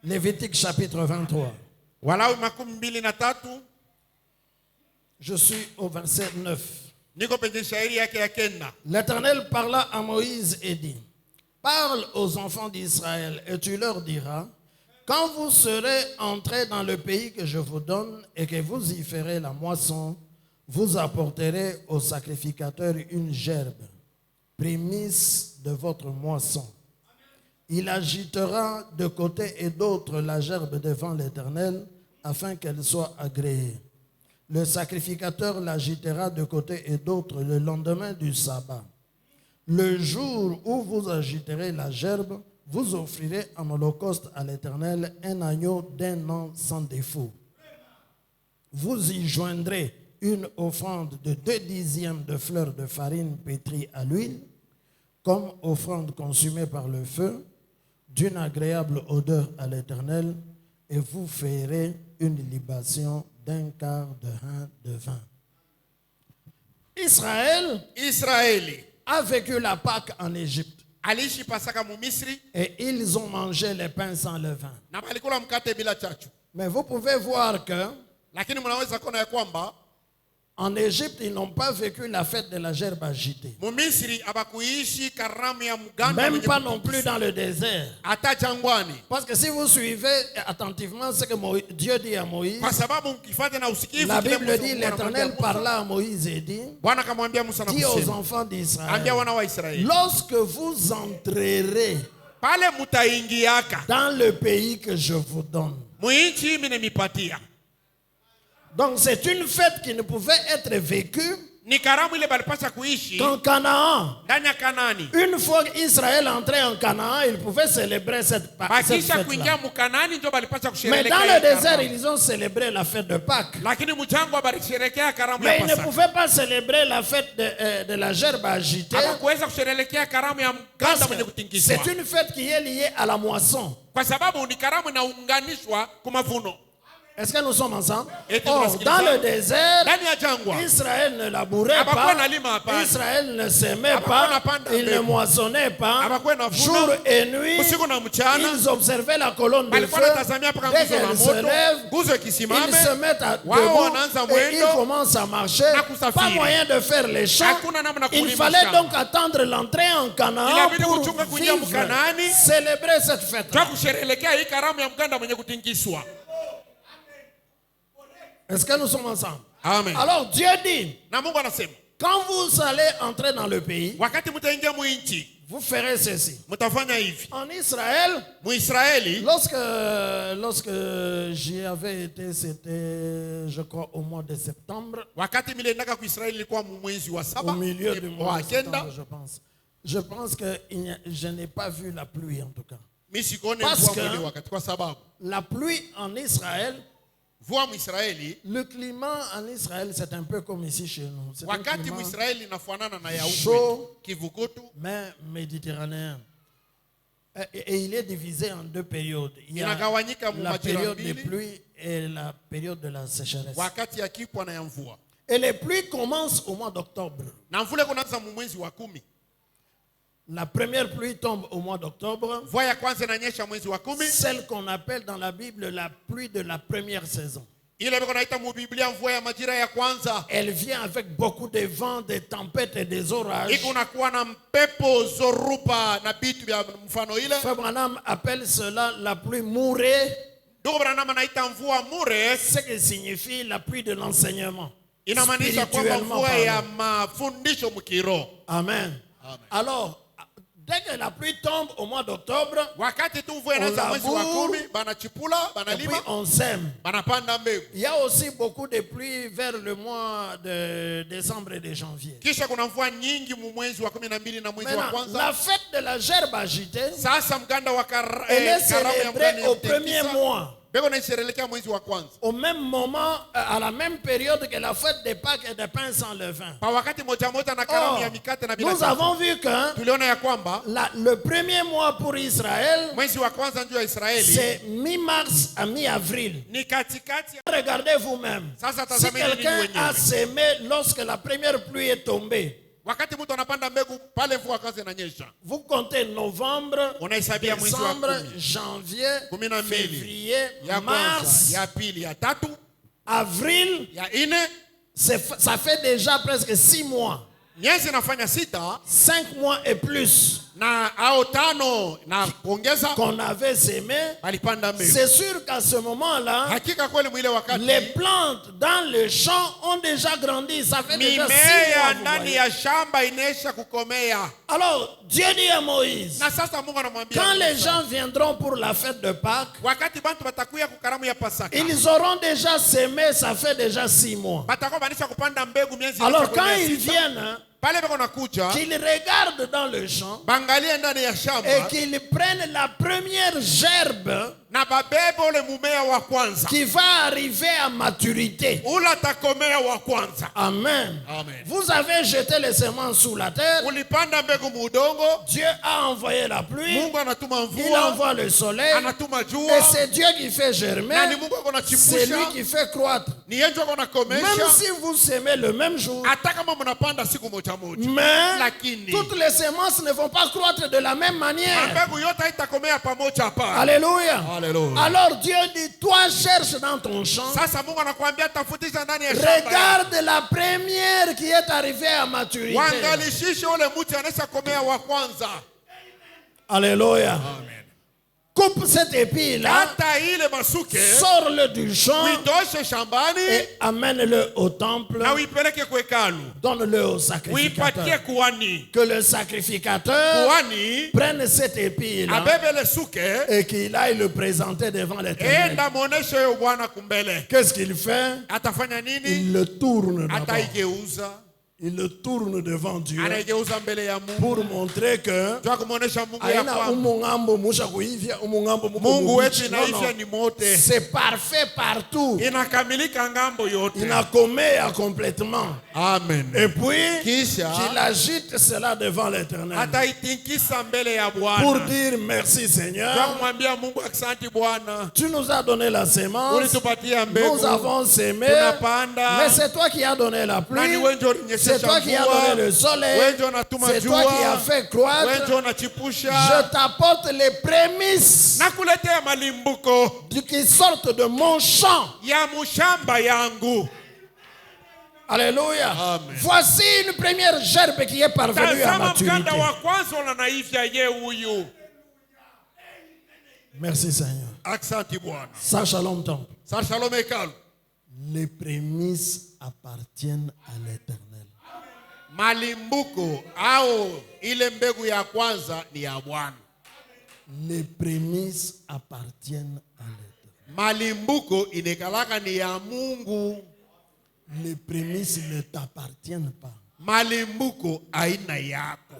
Lévitique chapitre 23. Walawi 23. Je suis au verset 9. Niko penye shairi yake ya kenda. L'Éternel parla à Moïse et dit: Parle aux enfants d'Israël et tu leur diras: quand vous serez entrés dans le pays que je vous donne et que vous y ferez la moisson, vous apporterez au sacrificateur une gerbe, prémisse de votre moisson. Il agitera de côté et d'autre la gerbe devant l'Éternel afin qu'elle soit agréée. Le sacrificateur l'agitera de côté et d'autre le lendemain du sabbat. Le jour où vous agiterez la gerbe, vous offrirez en holocauste à l'Éternel un agneau d'un an sans défaut. Vous y joindrez une offrande de 2/10 de fleurs de farine pétrie à l'huile, comme offrande consumée par le feu, d'une agréable odeur à l'Éternel, et vous ferez une libation d'1 quart de hin de vin. Israël a vécu la Pâque en Égypte. Et ils ont mangé les pains sans levain. Mais vous pouvez voir que en Égypte, ils n'ont pas vécu la fête de la gerbe agitée. Même pas non plus dans le désert. Parce que si vous suivez attentivement ce que Dieu dit à Moïse, la Bible dit: l'Éternel parla à Moïse et dit: dis aux enfants d'Israël, lorsque vous entrerez dans le pays que je vous donne. Donc c'est une fête qui ne pouvait être vécue qu'en Canaan. Une fois qu'Israël entrait en Canaan, il pouvait célébrer cette fête-là. Mais dans le désert, ils ont célébré la fête de Pâques. Mais ils ne pouvaient pas célébrer la fête de la gerbe agitée. C'est une fête qui est liée à la moisson. Est-ce que nous sommes ensemble? Or, dans le désert, Israël ne labourait pas, Israël ne s'aimait pas, il ne moissonnait pas. Jour et nuit, ils observaient la colonne de feu. Dès qu'elle se lève, ils se mettent debout et ils commencent à marcher. Pas moyen de faire les chants. Il fallait donc attendre l'entrée en Canaan pour vivre, célébrer cette fête. Est-ce que nous sommes ensemble? Amen. Alors Dieu dit, quand vous allez entrer dans le pays, vous ferez ceci. En Israël, lorsque j'y avais été, c'était, je crois, au mois de septembre, au milieu du mois de septembre, je pense. Je pense que je n'ai pas vu la pluie en tout cas. Parce que la pluie en Israël, le climat en Israël, c'est un peu comme ici chez nous. C'est un climat chaud, mais méditerranéen. Et il est divisé en deux périodes. Il y a la période des pluies et la période de la sécheresse. Et les pluies commencent au mois d'octobre. La première pluie tombe au mois d'octobre. Celle qu'on appelle dans la Bible la pluie de la première saison. Elle vient avec beaucoup de vents, des tempêtes et des orages. Frère Branham appelle cela la pluie mourée. Ce qui signifie la pluie de l'enseignement. Spirituellement parlant. Amen. Alors, dès que la pluie tombe au mois d'octobre, on laboure et puis on sème. Il y a aussi beaucoup de pluie vers le mois de décembre et de janvier. Maintenant, la fête de la gerbe agitée, elle est célébrée au premier mois. Au même moment, à la même période que la fête des Pâques et des pains sans levain. Nous avons vu que le premier mois pour Israël, c'est mi-mars à mi-avril. Regardez vous-même. Si quelqu'un a sémé lorsque la première pluie est tombée, vous comptez novembre, décembre, janvier, février, mars, avril, ça fait déjà presque 6 mois. 5 mois et plus qu'on avait sémé. C'est sûr qu'à ce moment-là, les plantes dans le champ ont déjà grandi. Ça fait déjà 6 mois. Alors Dieu dit à Moïse, quand les gens viendront pour la fête de Pâques, ils auront déjà sémé. Ça fait déjà 6 mois. Alors quand ils viennent, qu'ils regardent dans le champ et qu'ils prennent la première gerbe qui va arriver à maturité. Amen. Vous avez jeté les semences sous la terre. Dieu a envoyé la pluie. Il envoie le soleil. Et c'est Dieu qui fait germer. C'est lui qui fait croître. Même si vous semez le même jour, mais toutes les semences ne vont pas croître de la même manière. Alléluia. Alors Dieu dit, toi cherche dans ton champ. Regarde la première qui est arrivée à maturité. Alléluia. Amen. Coupe cet épi-là, sors-le du champ et amène-le au temple. Donne-le au sacrificateur. Que le sacrificateur prenne cet épi-là et qu'il aille le présenter devant l'Éternel. Qu'est-ce qu'il fait? Il le tourne d'abord. Il le tourne devant Dieu pour montrer que c'est parfait partout. Il a commis complètement. Amen. Et puis, qu'il agite cela devant l'Éternel pour dire merci Seigneur. Tu nous as donné la sémence. Nous avons sémé. Mais c'est toi qui as donné la pluie. C'est toi qui as donné le soleil. C'est toi qui as fait croître. Je t'apporte les prémices qui sortent de mon champ. Alléluia. Amen. Voici une première gerbe qui est parvenue à maturité. Merci Seigneur. Ça shalom temple. Les prémices appartiennent à l'Éternel. Malimbuko au ile mbegu ya kwanza ni ya Bwana. Les prémices appartiennent à l'Éternel. Malimbuko inekalaka ni ya Mungu. Les prémices ne t'appartiennent pas. Malimbuko aina yako.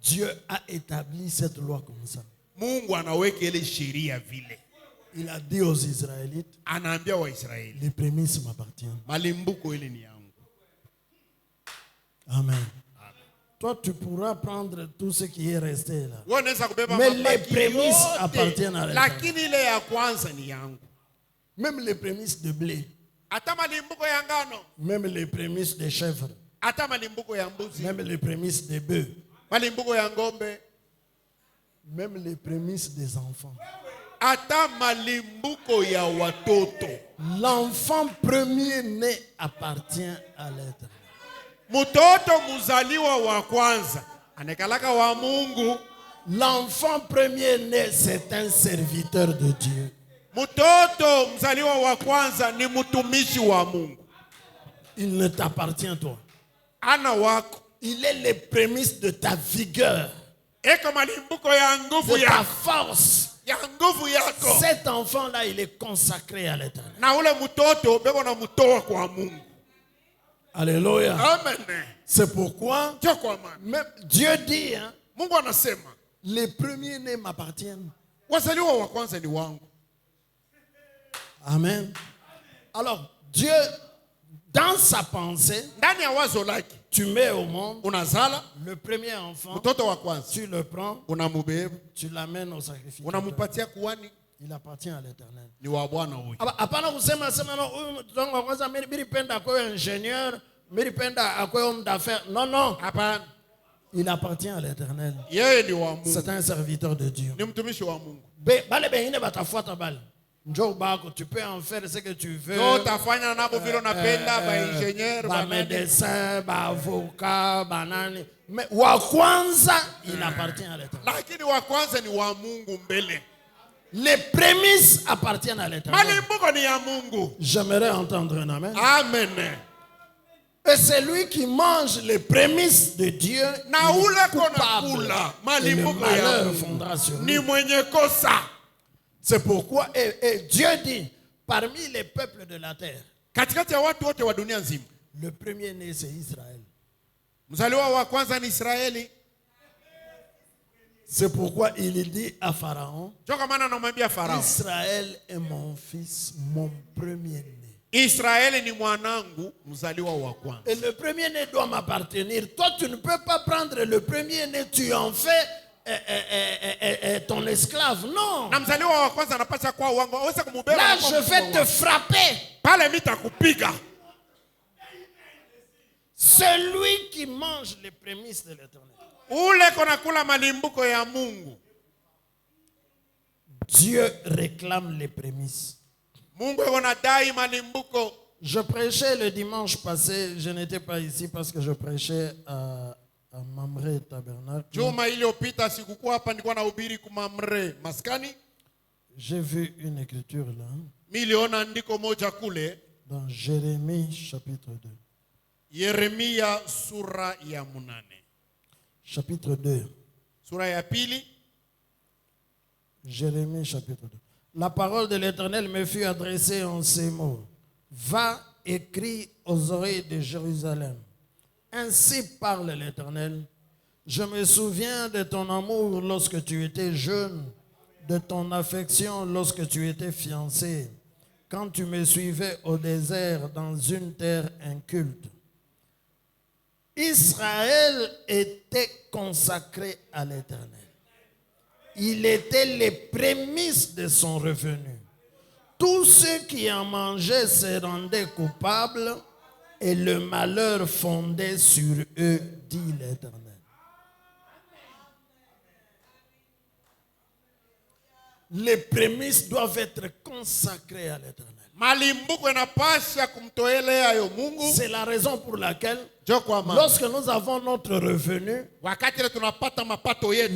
Dieu a établi cette loi comme ça. Mungu anaweka ile sheria vile. Il a dit aux Israélites, anaambia wa Israeli, les prémices m'appartiennent. Malimbuko ile ni yangu. Amen. Toi, tu pourras prendre tout ce qui est resté là. Mais les prémices appartiennent à l'Éternel. Même les prémices de blé. Même les prémices de chèvres. Ata malimbuko ya mbuzi. Même les prémices des bœufs. Malimbuko ya ngombe. Même les prémices des enfants. Ata malimbuko ya watoto. L'enfant premier-né appartient à l'Éternel. Mutoto muzaliwa wa kwanza anekalaka wa Mungu. L'enfant premier-né, c'est un serviteur de Dieu. Mutoto mzaliwa wa kwanza ni mutumishi wa Mungu. Il ne t'appartient toi. Ana wako. Il est les prémices de ta vigueur. Eko malimbuko ya nguvu de ya ta force. Ya nguvu yako. Cet enfant-là, il est consacré à l'Éternel. Na ule mutoto beko na mutoa kwa Mungu. Alléluia. Amen. C'est pourquoi même Dieu dit, hein, Mungu anasema, les premiers-nés m'appartiennent. Wazaliwa wa kwanza ni wangu. Amen. Alors, Dieu, dans sa pensée, ndani ya wazo lake, tu mets au monde unazala le premier enfant, mtoto wa kwanza, tu le prends, unamubeba, tu l'amènes au sacrifice, unamupatia kuhani, il appartient à l'Éternel. ni wa Bwana huyu. Hapana kusema no, mtoto wa kwanza mimi penda kwa ingénieur, mimi penda kwa homme d'affaires. Non, non. Hapana. Il appartient à l'Éternel. Yeye ni wa Mungu. C'est un serviteur de Dieu. Ni mtumishi wa Mungu. Bale bengine batafuata bale. Njoo bako, tu peux en faire ce que tu veux. Yo tafanya nabo vile unapenda, ba ingénieur, ba médecin, ba avocat, banani. Mais wa kwanza il appartient à l'Éternel. Lakini wa kwanza ni wa Mungu mbele. Les prémices appartiennent à l'Éternel. Malimbuko ni ya Mungu. J'aimerais entendre un amen. Amen. Et c'est lui qui mange les prémices de Dieu. Na ule kona kula malimbuko ya Mungu ni mwenye kosa. C'est pourquoi et Dieu dit parmi les peuples de la terre, katikati ya watu wote wa dunia nzima, le premier né c'est Israël. Mzaliwa wa kwanza ni Israeli. C'est pourquoi il dit à Pharaon, Israël est mon fils, mon premier-né. Israël ni mwanangu mzaliwa wa kwanza. Et le premier-né doit m'appartenir. Toi, tu ne peux pas prendre le premier-né, tu en fais ton esclave. Non. Là, je vais te frapper. Celui qui mange les prémices de l'Éternel. Dieu réclame les prémices. Je prêchais le dimanche passé, je n'étais pas ici parce que je prêchais à Mamre Tabernacle. J'ai vu une écriture là. Dans Jérémie chapitre 2. Yeremia sura ya munane. Chapitre 2. Sura ya pili. Jérémie chapitre 2. La parole de l'Éternel me fut adressée en ces mots. Va, écris aux oreilles de Jérusalem. Ainsi parle l'Éternel. Je me souviens de ton amour lorsque tu étais jeune, de ton affection lorsque tu étais fiancé, quand tu me suivais au désert dans une terre inculte. Israël était consacré à l'Éternel. Il était les prémices de son revenu. Tous ceux qui en mangeaient se rendaient coupables et le malheur fondait sur eux, dit l'Éternel. Les prémices doivent être consacrées à l'Éternel. C'est la raison pour laquelle, lorsque nous avons notre revenu,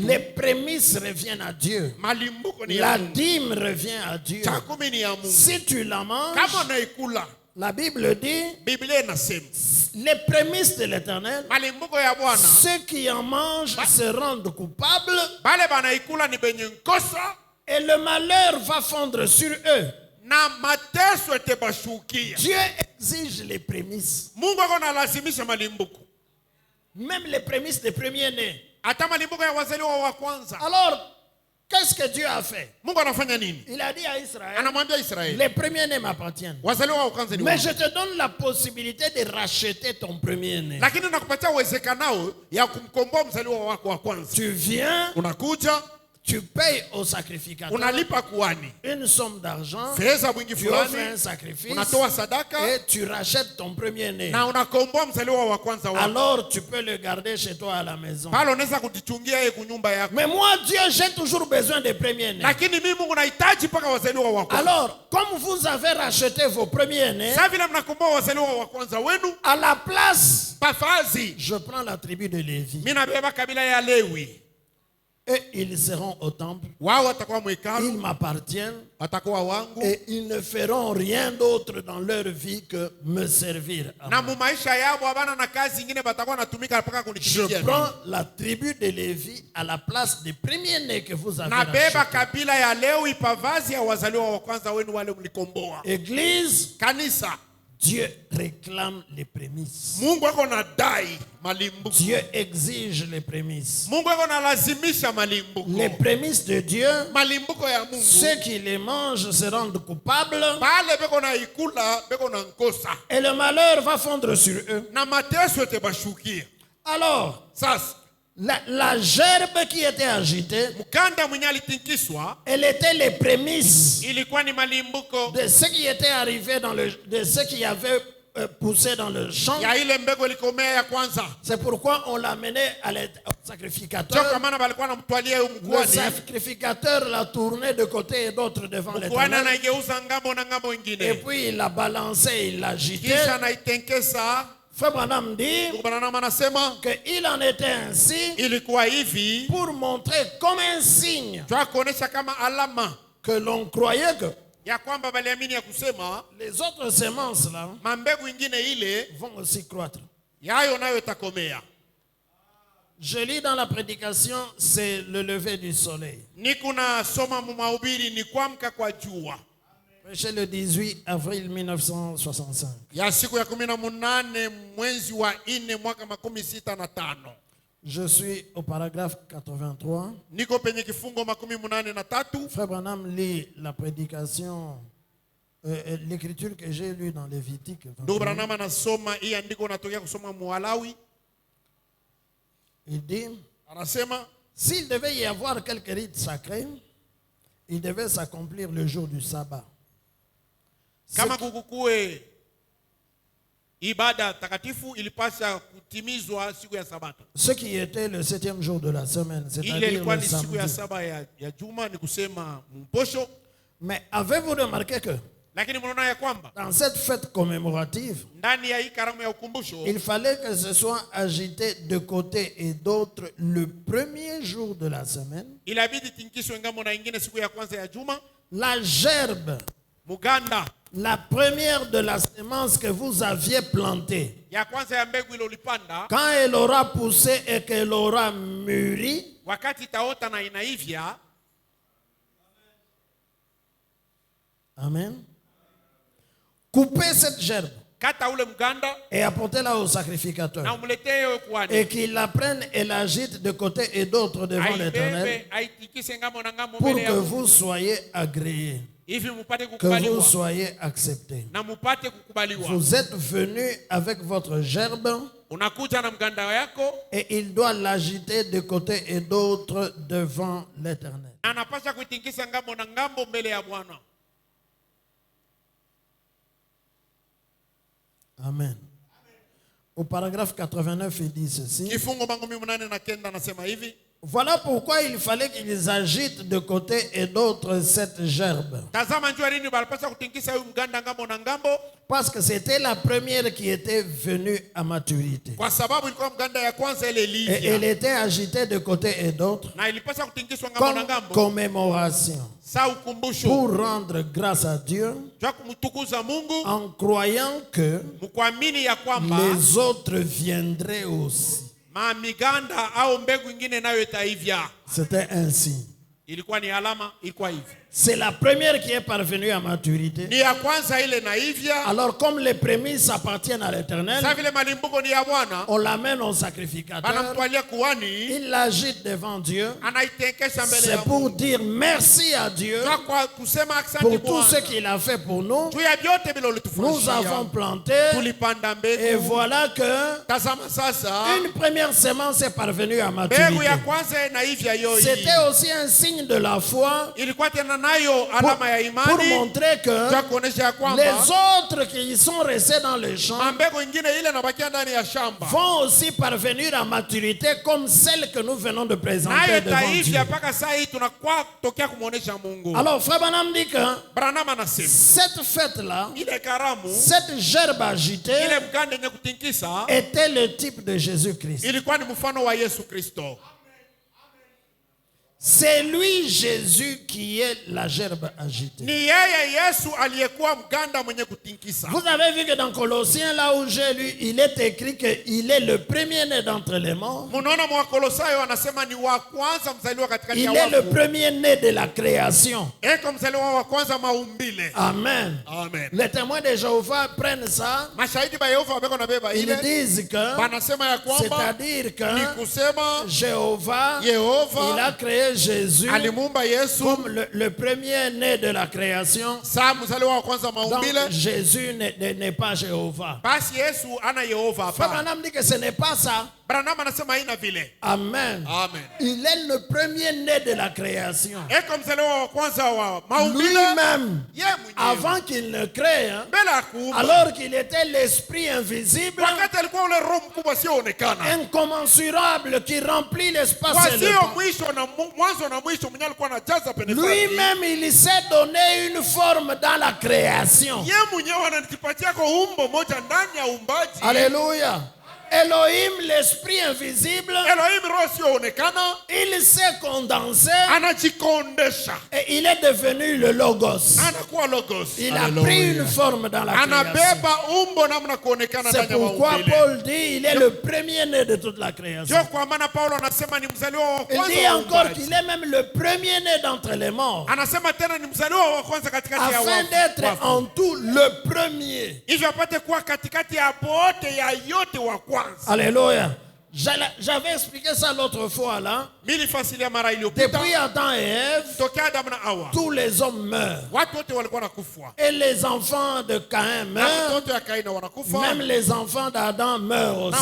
les prémices reviennent à Dieu. La dîme revient à Dieu. Si tu la manges, la Bible dit, les prémices de l'Éternel, ceux qui en mangent se rendent coupables et le malheur va fondre sur eux. Dieu exige les prémices. Même les prémices des premiers-nés. Alors, qu'est-ce que Dieu a fait? Il a dit à Israël, les premiers-nés m'appartiennent. Mais je te donne la possibilité de racheter ton premier-né. Tu viens, tu payes au sacrificateur unalipa kuhani une somme d'argent, fedha mwingi tu offres fulani, un sacrifice unatoa sadaka et tu rachètes ton premier-né. na unakomboa mzaliwa wa kwanza wako. Alors tu peux le garder chez toi à la maison. Pale unaweza kujichungia yeye kunyumba yako. Mais moi, Dieu, j'ai toujours besoin des premiers-nés. Lakini mimi Mungu nahitaji paka wazaliwa wa kwanza. Alors, comme vous avez racheté vos premiers-nés, Sasa vile mnakomboa wazaliwa wa kwanza wenu, à la place, pafazi je prends la tribu de Lévi. mimi nabeba kabila ya Lewi. Et ils seront au temple. Wao watakuwa Ils mwekalu, m'appartiennent. watakuwa wangu. Et ils ne feront rien d'autre dans leur vie que me servir. Na mu maisha yao bana na kazi nyingine batakuwa natumika mpaka Je kunitumikia. prends la tribu de Lévi à la place des premiers-nés que vous avez Nabeba rachetés. kabila ya Lewi pavazi ya wazaliwa wa kwanza wenu wale mlikomboa. Église, Kanisa, Dieu réclame les prémices. Mungu ako nadai malimbuko. Dieu exige les prémices. Mungu ako nalazimisha malimbuko. Les prémices de Dieu, Malimbuko ya Mungu. ceux qui les mangent se rendent coupables Pale beko na ikula, beko na nkosa. et le malheur va fondre sur eux. Na mateso ete bashukia. Alors, Sasa, la gerbe qui était agitée, mkanda mwenye alitinkiswa elle était les prémices ilikuwa ni malimbuko de ce qui était arrivé de ce qui avait poussé dans le champ. ya ile mbegu ilikomea ya kwanza. C'est pourquoi on l'amenait au Sio sacrificateur. kwa maana balikuwa namtwalia huyo Le mkuhani. sacrificateur l'a tourné de côté et d'autre devant Mkuhani l'Éternel. anaigeuza ngambo na ngambo Et ingine. puis il l'a balancé, il l'a agité. Kisha anaitenkesa. Frère Branham dit Ndugu Branham anasema qu'il en était ainsi ilikuwa hivi pour montrer comme un signe kwa kuonesha kama alama que l'on croyait que ya kwamba baliamini ya kusema les autres semences là mambegu ingine ile vont aussi croître. yayo nayo itakomea. Je lis dans la prédication, c'est le lever du soleil. Niko na soma mu mahubiri ni kuamka kwa jua Prêché le 18 avril 1965. ya siku ya 18 mwezi wa 4 mwaka 65. Je suis au paragraphe 83. Niko penye kifungo 83. Frère Branham lit la prédication, l'écriture que j'ai lue dans Lévitique. Ndugu Branham anasoma hii andiko natokea kusoma Muwalawi. Il dit, Anasema s'il devait y avoir quelques rites sacrés, il devait s'accomplir le jour du sabbat. kama kukukue ibada takatifu ilipasha kutimizwa siku ya Sabato. Ce qui était le 7e jour de la semaine, Ile c'est-à-dire ilikuwa le ni siku ya samedi. saba ya juma, ni kusema mposho. Mais avez-vous remarqué que Lakini mnaona ya kwamba dans cette fête commémorative, ndani ya hii karamu ya ukumbusho il fallait que ce soit agité de côté et d'autre le premier jour de la semaine. ilabidi tinkiswe ngambo na ingine siku ya kwanza ya juma. La gerbe, Muganda la première de la semence que vous aviez plantée, ya kwanza ya mbegu ile ulipanda, quand elle aura poussé et qu'elle aura mûri, wakati itaota na inaivya, amen, coupez cette gerbe kata ule mganda et apportez-la au na sacrificateur. umletee kuhani, Et qu'il la prenne et l'agite de côté et d'autre devant l'Éternel aibebe aitikise ngambo na ngambo pour mbele que ya vous soyez agréés, hivi mupate que vous kukubaliwa soyez acceptés. na mupate kukubaliwa. Vous êtes venus avec votre gerbe Unakuja na mganda yako et il doit l'agiter de côté et d'autre devant l'Éternel. na anapasha kuitingisa ngambo na ngambo mbele ya Bwana. Amen. Au paragraphe 89, il dit ceci. Kifungo 89 anasema hivi, Voilà pourquoi il fallait qu'ils agitent de côté et d'autre cette gerbe. tazama njua nini balipasha kutingisa huyu mganda ngambo na ngambo, Parce que c'était la première qui était venue à maturité. kwa sababu ilikuwa mganda ya kwanza ile Et elle ilivya était agitée de côté et d'autre na ilipasha kutingiswa ngambo na comme ngambo commémoration. sa ukumbusho Pour rendre grâce à Dieu jwa kumtukuza Mungu, en croyant que mkuamini ya kwamba les autres viendraient aussi. miganda au mbegu ingine nayo itaivya. C'était ainsi. Ilikuwa ni alama, ilikuwa hivi. C'est la première qui est parvenue à maturité. Ni ya kwanza ile naivya. Alors comme les prémices appartiennent à l'Éternel, Sa vile malimbuko ni ya Bwana. on l'amène au sacrificateur. Anamtwalia kuhani. Il l'agite devant Dieu. Anaitenkesha mbele ya C'est pour dire merci à Dieu kwa kusema asante pour tout Bwana. ce qu'il a fait pour nous. Juu ya vyote vile ulitufanyia. Nous avons planté Tulipanda mbegu. et voilà que Tazama sasa. une première semence est parvenue à Mbegu maturité. ya kwanza naivya yoyi. C'était aussi un signe de la foi Ilikuwa tena nayo alama ya imani. pour montrer que les autres qui sont restés dans le champ vont aussi parvenir à maturité comme celle que nous venons de présenter devant Dieu. Alors Frère Branham dit que cette fête-là, cette gerbe agitée, était le type de Jésus-Christ. C'est lui Jésus qui est la gerbe agitée. Vous avez vu que dans Colossiens, là où j'ai lu, il est écrit qu'il est le premier-né d'entre les morts. Il est le premier-né de la création. Amen. Amen. Les témoins de Jéhovah prennent ça. Ils disent que, c'est-à-dire que Jéhovah, il a créé Jésus comme le premier-né de la création. Donc Jésus n'est pas Jéhovah. Frère Branham dit que ce n'est pas ça. Amen. Il est le premier-né de la création. Lui-même, avant qu'il ne crée, alors qu'il était l'esprit invisible, incommensurable, qui remplit l'espace et le temps. Lui-même, il s'est donné une forme dans la création. Alléluia. Elohim, l'esprit invisible, il s'est condensé et il est devenu le Logos. Il a pris une forme dans la création. C'est pourquoi Paul dit il est le premier-né de toute la création. Il dit encore qu'il est même le premier-né d'entre les morts, afin d'être en tout le premier. Alléluia. J'avais expliqué ça l'autre fois là. Depuis Adam et Ève, tous les hommes meurent. Et les enfants de Caïn meurent. Même les enfants d'Adam meurent aussi.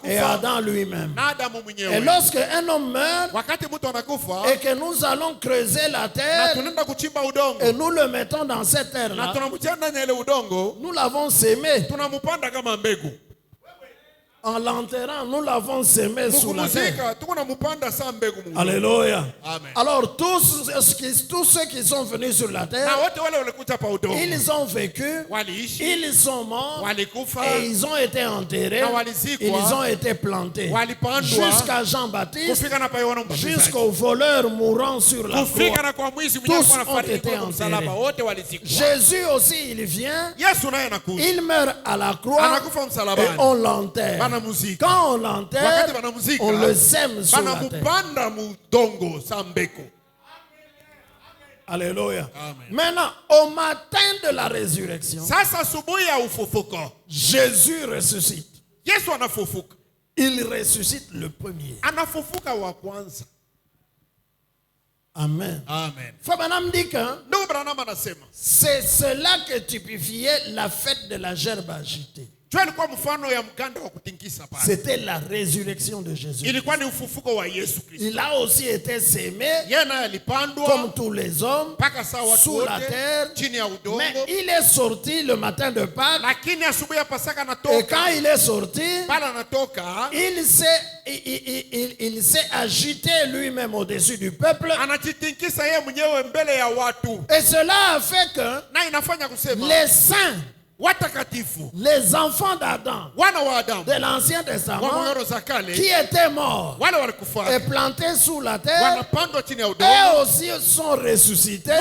Et Adam lui-même. Et lorsque un homme meurt et que nous allons creuser la terre et nous le mettons dans cette terre là, nous l'avons sémé. En l'enterrant, nous l'avons semé sous la terre. Alléluia. Alors tous ceux qui sont venus sur la terre, ils ont vécu, ils sont morts, et ils ont été enterrés, ils ont été plantés. Jusqu'à Jean-Baptiste, jusqu'aux voleurs mourant sur la croix. Tous ont été enterrés. Jésus aussi, il vient, il meurt à la croix et on l'enterre. Quand on l'enterre, on le sème sur la terre. Alléluia. Maintenant, au matin de la résurrection, Jésus ressuscite. Il ressuscite le premier. Amen. Frère Branham dit que c'est cela que typifiait la fête de la gerbe agitée. C'était la résurrection de Jésus. Il a aussi été sémé comme tous les hommes sous la terre. Mais il est sorti le matin de Pâques. Et quand il est sorti, il s'est agité lui-même au-dessus du peuple. Et cela a fait que les saints, les enfants d'Adam de l'Ancien Testament qui étaient morts et plantés sous la terre, eux aussi sont ressuscités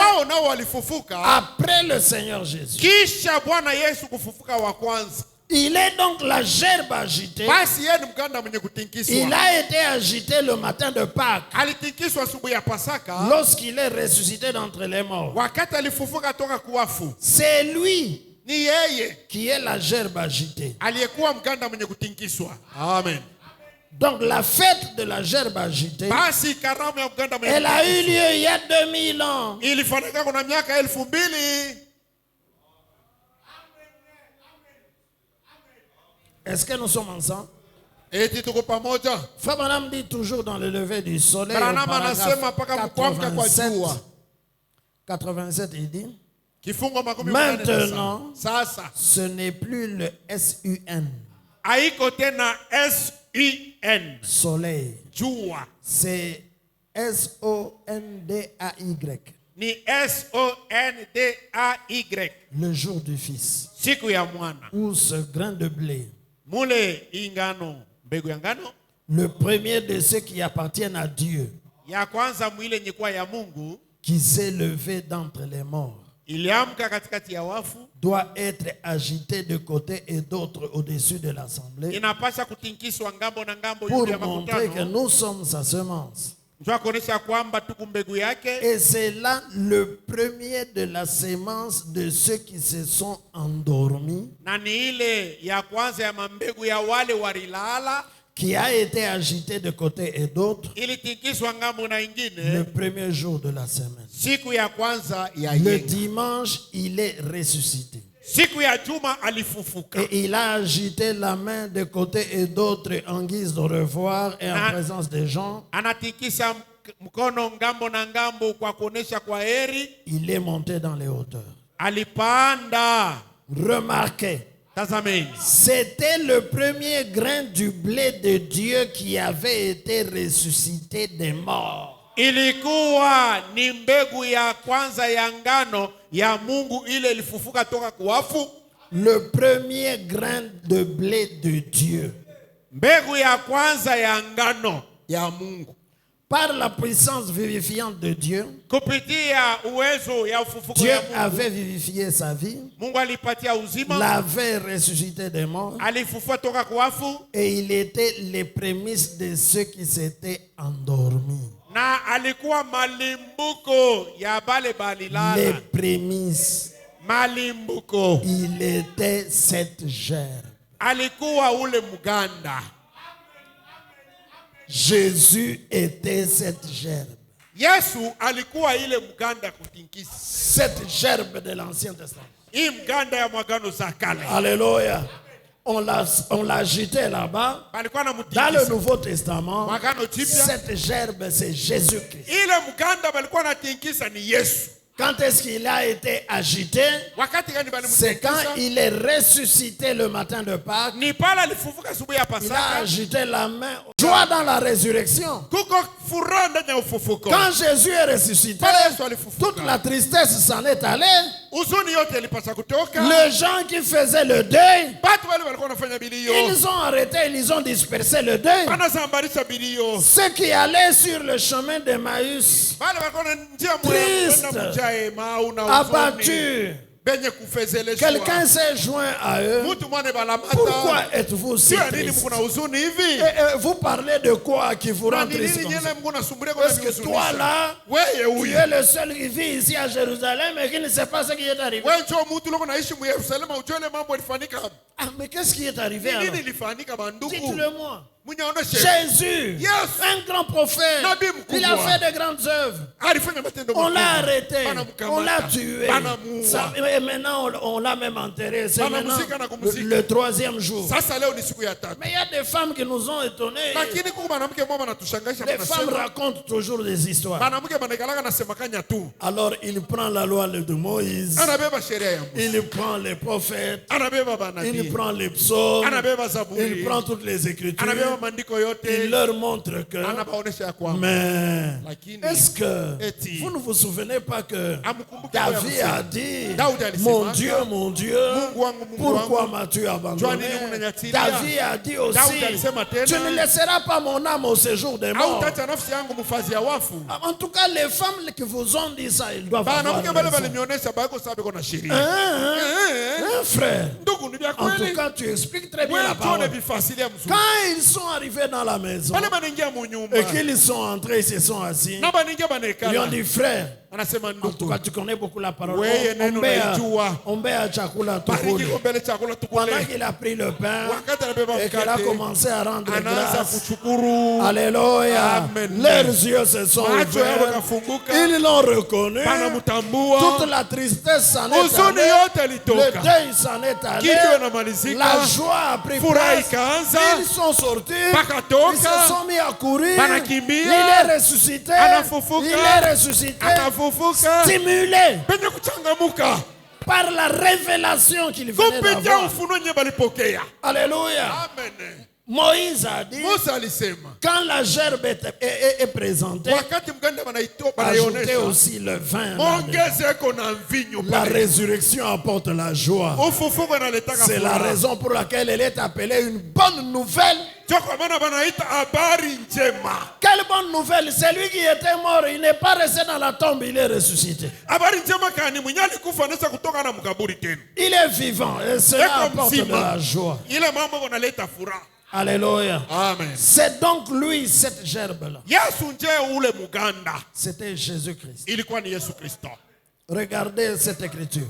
après le Seigneur Jésus. Il est donc la gerbe agitée. Il a été agité le matin de Pâques. Lorsqu'il est ressuscité d'entre les morts. C'est lui qui est la gerbe agitée. Amen. Donc la fête de la gerbe agitée, elle a eu lieu il y a 2000 ans. Est-ce que nous sommes ensemble? Frère Branham dit toujours dans le lever du soleil, 87, il dit, maintenant, ce n'est plus le S-U-N. Soleil. C'est S-O-N-D-A-Y. Ni S-O-N-D-A-Y. Le jour du Fils. Ou ce grain de blé. Le premier de ceux qui appartiennent à Dieu, qui s'est levé d'entre les morts, doit être agité de côté et d'autre au-dessus de l'assemblée pour montrer que nous sommes sa semence. Et c'est là le premier de la sémence de ceux qui se sont endormis, qui a été agité de côté et d'autre le premier jour de la semaine. Le dimanche, il est ressuscité. Et il a agité la main de côté et d'autre en guise de revoir et en présence des gens. Il est monté dans les hauteurs. Remarquez, c'était le premier grain du blé de Dieu qui avait été ressuscité des morts. Ilikuwa ni mbegu ya kwanza ya ngano ya Mungu ile ilifufuka toka kwa wafu. Le premier grain de blé de Dieu. Mbegu ya kwanza ya ngano ya Mungu. Par la puissance vivifiante de Dieu, kupitia uwezo ya ufufuko Dieu ya Mungu, avait vivifié sa vie. Mungu alipatia uzima. L'avait ressuscité des morts. Alifufua toka kwa wafu. Et il était les prémices de ceux qui s'étaient endormis. Na alikuwa malimbuko ya bale balilala. Les prémices. Malimbuko. Il était cette gerbe. Alikuwa ule muganda. Jésus était cette gerbe. Yesu alikuwa ile muganda kutinkisa. Cette gerbe de l'Ancien Testament. Hii muganda ya mwagano za kale. Alléluia. On l'a jeté là-bas. Dans le Nouveau Testament, cette gerbe, c'est Jésus-Christ. Quand est-ce qu'il a été agité? C'est quand il est ressuscité le matin de Pâques. Il a agité la main. Joie dans la résurrection. Quand Jésus est ressuscité, toute la tristesse s'en est allée. Les gens qui faisaient le deuil, ils ont arrêté, ils ont dispersé le deuil. Ceux qui allaient sur le chemin d'Emmaüs, tristes, abattus, quelqu'un s'est joint à eux. Pourquoi êtes-vous si triste? Et vous parlez de quoi qui vous rend triste? Parce que toi là, tu es le seul qui vit ici à Jérusalem et qui ne sait pas ce qui est arrivé. Ah, mais qu'est-ce qui est arrivé alors? Dites-le-moi. Jésus, un grand prophète, il a fait de grandes œuvres. On l'a arrêté, on l'a tué. Et maintenant on l'a même enterré. C'est maintenant le troisième jour. Mais il y a des femmes qui nous ont étonnés. Les femmes racontent toujours des histoires. Alors il prend la loi de Moïse, il prend les prophètes, il prend les psaumes, il prend toutes les écritures. Il leur montre que, mais est-ce que vous ne vous souvenez pas que David a dit, mon Dieu, pourquoi m'as-tu abandonné? David a dit aussi, tu ne laisseras pas mon âme au séjour des morts. En tout cas, les femmes qui vous ont dit ça, ils doivent avoir raison. Frère, en tout cas, tu expliques très bien la parole. Quand ils sont arrivés dans la maison et qu'ils sont entrés, ils se sont assis, ils ont dit, frère, en tout cas, tu connais beaucoup la parole. Ombea chakula tukule. Pendant qu'il a pris le pain et qu'il a commencé à rendre grâce, alléluia, leurs yeux se sont ouverts, ils l'ont reconnu, toute la tristesse s'en est allée, le deuil s'en est allé, la joie a pris place, ils sont sortis, ils se sont mis à courir, il est ressuscité, stimulé par la révélation qu'il venait d'avoir. Alléluia. Amen. Moïse a dit, quand la gerbe est présentée, ajoutez aussi le vin. La résurrection apporte la joie. C'est la raison pour laquelle elle est appelée une bonne nouvelle. Quelle bonne nouvelle! Celui qui était mort, il n'est pas resté dans la tombe, il est ressuscité. Il est vivant et cela apporte de la joie. Alléluia. Amen. C'est donc lui, cette gerbe-là. C'était Jésus-Christ. Regardez cette écriture.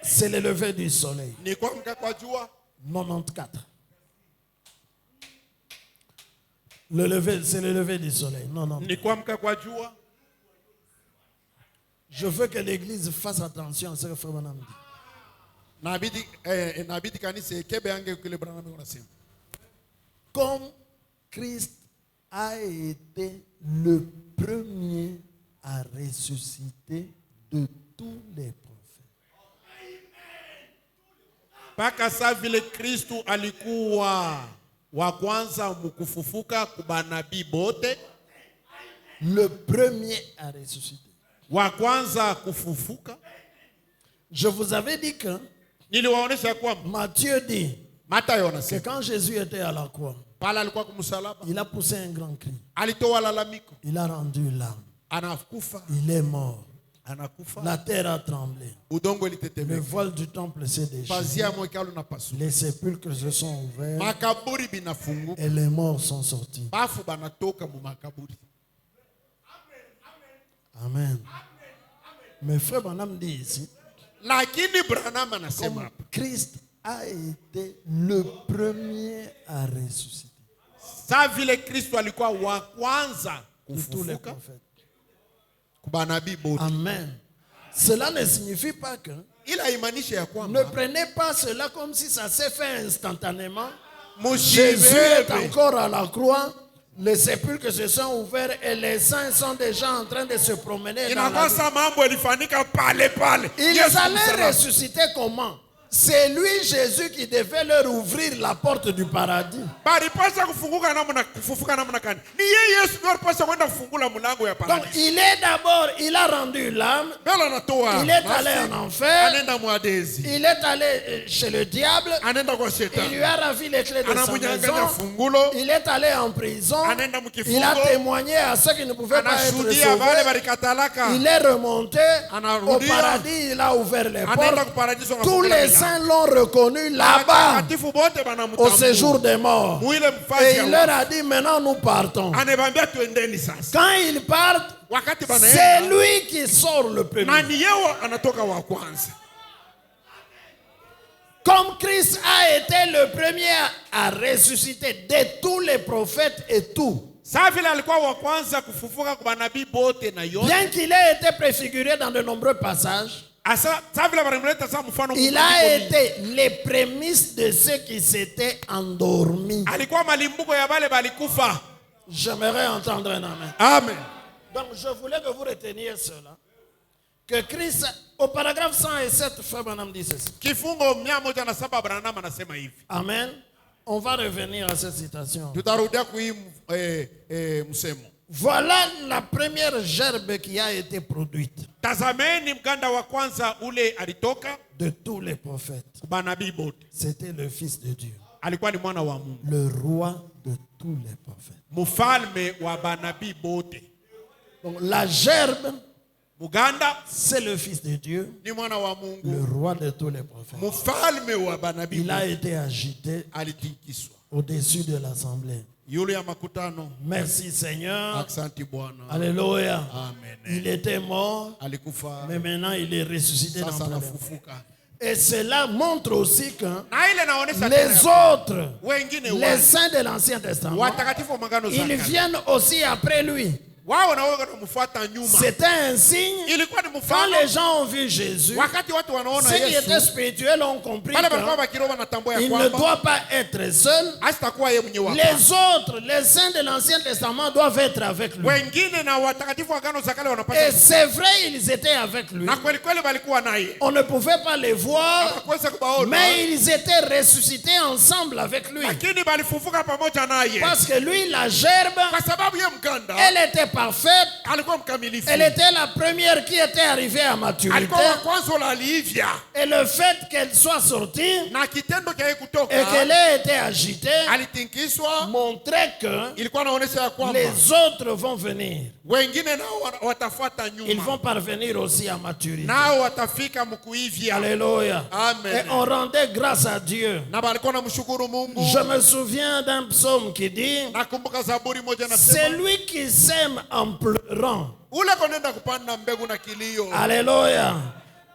C'est le lever du soleil. 94. C'est le lever du soleil. Non. Je veux que l'église fasse attention à ce que Frère Branham dit. Comme Christ a été le premier à ressusciter de tous les prophètes. Paka sa vile Kristu alikuwa wa kwanza mkufufuka kubanabii bote. Le premier à ressusciter. Wa kwanza kufufuka. Je vous avais dit que Matthieu dit que quand Jésus était à la croix, il a poussé un grand cri. Il a rendu l'âme. Il est mort. La terre a tremblé. Le voile du temple s'est déchiré. Les sépulcres se sont ouverts. Et les morts sont sortis. Amen. Mais frère Branham dit ici, comme Christ a été le premier à ressusciter. De tous les prophètes. Amen. Cela ne signifie pas que ne prenez pas cela comme si ça s'est fait instantanément. Jésus est encore à la croix. Les sépulcres se sont ouverts et les saints sont déjà en train de se promener dans la vie. Ils allaient ressusciter comment? C'est lui, Jésus, qui devait leur ouvrir la porte du paradis. Donc il est d'abord, il a rendu l'âme, il est allé en enfer, il est allé chez le diable, il lui a ravi les clés de sa maison, il est allé en prison, il a témoigné à ceux qui ne pouvaient pas être sauvés, il est remonté au paradis, il a ouvert les portes, tous les saints l'ont reconnu là-bas au séjour des morts. Et il leur a dit, maintenant nous partons. Quand ils partent, c'est lui qui sort le premier. Comme Christ a été le premier à ressusciter de tous les prophètes et tout. Bien qu'il ait été préfiguré dans de nombreux passages, il a été les prémices de ceux qui s'étaient endormis. J'aimerais entendre un amen. Amen. Donc je voulais que vous reteniez cela. Que Christ, au paragraphe 107, Frère Branham dit ceci. Amen. On va revenir à cette citation. Voilà la première gerbe qui a été produite de tous les prophètes. C'était le Fils de Dieu, le roi de tous les prophètes. Donc la gerbe Muganda c'est le Fils de Dieu, ni mwana wa Mungu, le roi de tous les prophètes. mfalme wa banabii. Il a été agité Alitikiswa au-dessus de l'assemblée. yule ya makutano. Merci Seigneur. Asante Bwana. Alléluia. Amen. Il était mort, Alikufa, mais maintenant il est ressuscité dans sasa le anafufuka. Et cela montre aussi que Na ile naonesha les tena autres, wengine les wale saints de l'Ancien Testament, watakatifu wa magano za ils kale viennent aussi après lui. wao na wao wanamfuata nyuma. C'était un signe. Ilikuwa ni Quand mfano les gens ont vu Jésus, wakati watu wanaona ceux qui Yesu, étaient spirituels ont compris wale walikuwa qu'il wakiroho wanatambua ya ne kwamba doit pas être seul. asitakuwa yeye mwenyewe wako. Les autres, les saints de l'Ancien Testament doivent être avec lui. Wengine na watakatifu wa agano za kale Et wanapata. c'est vrai, ils étaient avec lui. Na kweli kweli walikuwa naye. On ne pouvait pas les voir, Hawakuweza kubaona. mais ils étaient ressuscités ensemble avec lui. Lakini balifufuka pamoja naye. Parce que lui, la gerbe, Kwa sababu yeye mganda elle était parfaite. alikuwa mkamilifu. Elle était la première qui était arrivée à maturité. Alikuwa wa kwanza la alivya. Et le fait qu'elle soit sortie Na kitendo cha yeye kutoka et qu'elle ait été agitée alitinkiswa, montrait que ilikuwa inaonyesha ya kwamba les autres vont venir. wengine nao watafuata Ils nyuma. vont parvenir aussi à maturité. Nao watafika mkuivya. Alléluia. Amen. Et on rendait grâce à Dieu. Na balikuwa namshukuru Mungu. Je me souviens d'un psaume qui dit, Nakumbuka Zaburi moja c'est nasema lui qui sème en pleurant. ule konenda kupanda mbegu na kilio. Alléluia.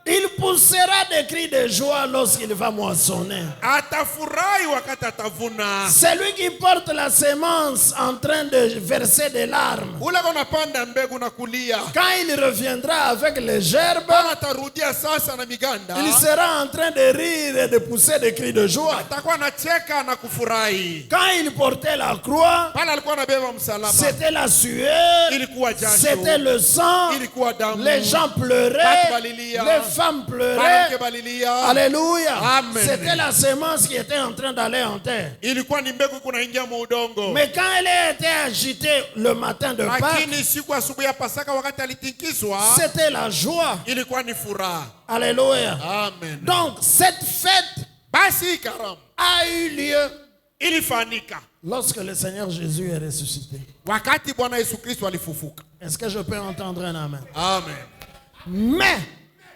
Il poussera des cris de joie lorsqu'il va moissonner. Atafurahi wakati atavuna. C'est lui qui porte la sémence en train de verser des larmes. Ule konapanda mbegu na kulia. Quand il reviendra avec les gerbes, Bana atarudia sasa na miganda. il sera en train de rire et de pousser des cris de joie. Atakuwa anacheka na kufurahi. Quand il portait la croix, Pale alikuwa anabeba msalaba. c'était la sueur, Ilikuwa jasho. c'était le sang, Ilikuwa damu. les gens pleuraient, Watu walilia. les femmes pleuraient. Mwanamke balilia. Alléluia. Amen. C'était la sémence qui était en train d'aller en terre. Ilikuwa ni mbegu kunaingia mu udongo. Mais quand elle a été agitée le matin de Pâques, Lakini siku asubuhi ya Pasaka wakati alitikiswa, c'était la joie. ilikuwa ni furaha. Alléluia. Amen. Donc cette fête Basi karamu a eu lieu ilifanyika lorsque le Seigneur Jésus est ressuscité. wakati Bwana Yesu Kristo alifufuka. Est-ce que je peux entendre un amen? Amen. Mais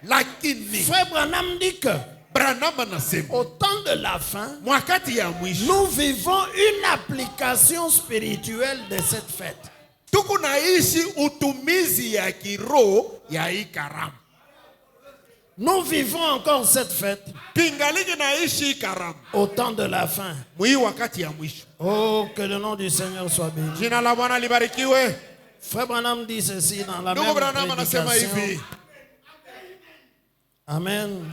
Lakini Frère Branham dit que Branham anasema au temps de la fin, wakati ya mwisho nous vivons une application spirituelle de cette fête. tuko naishi utumizi ya kiroho ya hii karamu. Nous vivons encore cette fête Pingaliki naishi hii karamu au temps de la fin. mwi wakati ya mwisho. Oh, que le nom du Seigneur soit béni. Jina la Bwana libarikiwe. Frère Branham dit ceci dans la Ndugu même Branham anasema hivi. prédication. Amen.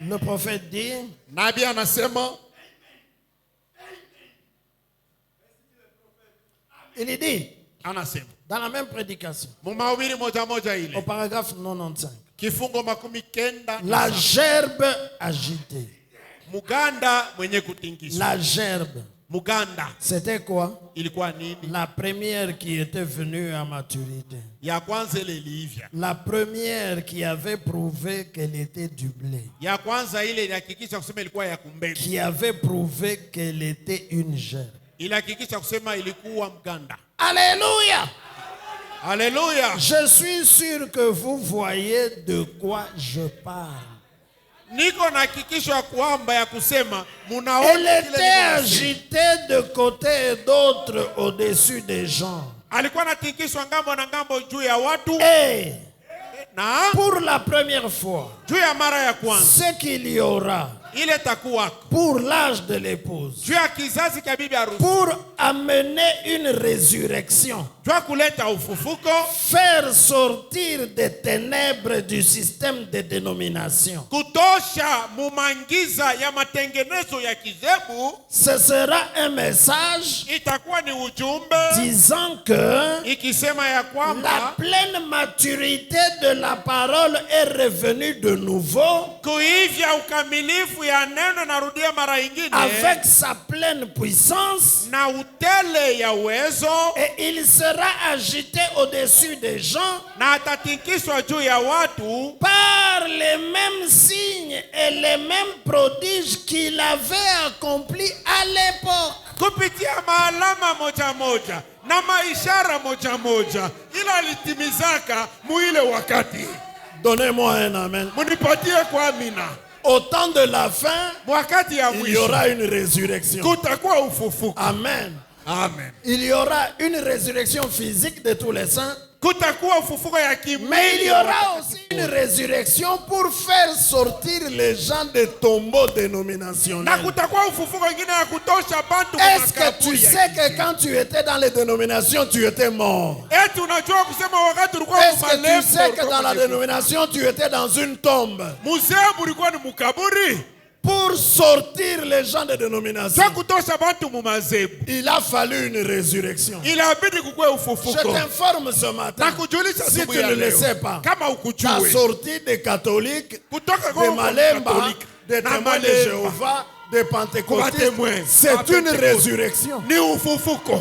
Le prophète dit, Nabii anasema il dit, anasema dans la même prédication, mu mahubiri moja moja au ile paragraphe 95, kifungo 90 la gerbe agitée. muganda mwenye kutingishwa. La gerbe, Muganda c'était quoi? ilikuwa nini? La première qui était venue à maturité. Ya kwanza ile ilivya. La première qui avait prouvé qu'elle était du blé. Ya kwanza ile ilihakikisha kusema ilikuwa ya kumbegu. Qui avait prouvé qu'elle était une gerbe. Ilihakikisha kusema ilikuwa mganda. Alléluia! Alléluia. Je suis sûr que vous voyez de quoi je parle. Niko na hakikisho kwamba ya kusema Elle munaona était kile ni agitée de côté et d'autre au-dessus des gens. alikuwa anatikiswa ngambo na ngambo juu ya watu Et na pour la première fois, juu ya mara ya kwanza ce qu'il y aura ile takuwako pour l'âge de l'épouse, juu ya kizazi cha bibi harusi, pour amener une résurrection, juu ya kuleta ufufuko, faire sortir des ténèbres du système de dénomination. kutosha mumangiza ya matengenezo ya kizebu. Ce sera un message Itakuwa ni ujumbe disant que ikisema ya la kwamba pleine maturité de la parole est revenue de nouveau kuivya ukamilifu ya neno, narudia mara ingine, avec sa pleine puissance, na utele ya uwezo, et il sera agité au-dessus des gens na atatikiswa juu ya watu par les mêmes signes et les mêmes prodiges qu'il avait accomplis à l'époque. kupitia maalama moja moja na maishara moja moja, ila alitimizaka muile wakati. Donnez-moi un amen. Munipatie kwa amina. Au temps de la fin, il y aura une résurrection. Amen. Amen. Il y aura une résurrection physique de tous les saints. Mais il y aura aussi une résurrection pour faire sortir les gens des tombeaux dénominationnels. Est-ce que tu sais que quand tu étais dans les dénominations, tu étais mort? Est-ce que tu sais que dans la dénomination, tu étais dans une tombe? Pour sortir les gens des dénominations, il a fallu une résurrection. Je t'informe ce matin, si tu ne le sais pas, la sortie des catholiques, des Malemba, des témoins de Jéhovah, des pentecôtistes, c'est une résurrection.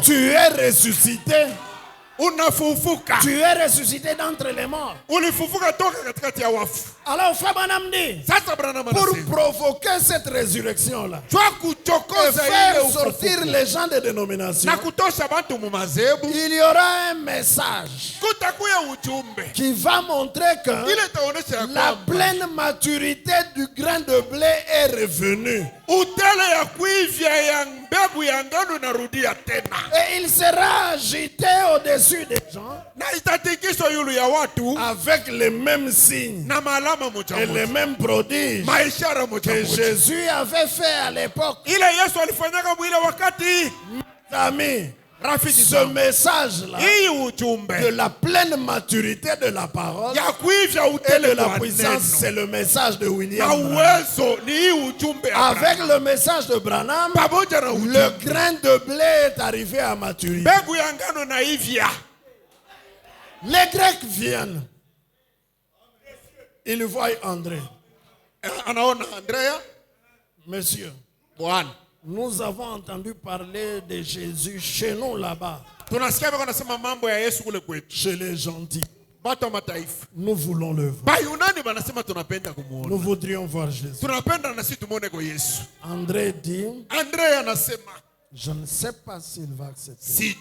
Tu es ressuscité. Tu es ressuscité d'entre les morts. Alors frère Branham dit, pour provoquer cette résurrection-là, et faire sortir les gens des dénominations, il y aura un message qui va montrer que la pleine maturité du grain de blé est revenue. Et il sera agité au-dessus des gens avec les mêmes signes et les mêmes prodiges que Jésus avait fait à l'époque. Amis, ce message-là de la pleine maturité de la parole et de la puissance, c'est le message de William Branham. Avec le message de Branham, le grain de blé est arrivé à maturité. Les Grecs viennent. Ils voient André. Monsieur, nous avons entendu parler de Jésus chez nous là-bas. Chez les gentils. Nous voulons le voir. Nous voudrions voir Jésus. André dit, je ne sais pas s'il va accepter.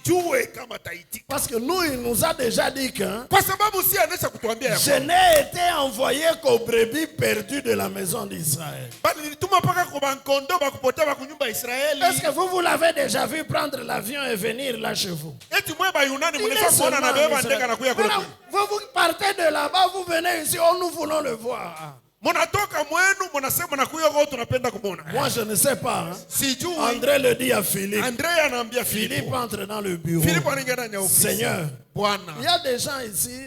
Parce que nous, il nous a déjà dit que je n'ai été envoyé qu'aux brebis perdues de la maison d'Israël. Est-ce que vous l'avez déjà vu prendre l'avion et venir là chez vous? Vous partez de là-bas, vous venez ici, oh, nous voulons le voir. Moi, je ne sais pas. André le dit à Philippe. Philippe entre dans le bureau. Seigneur, il y a des gens ici,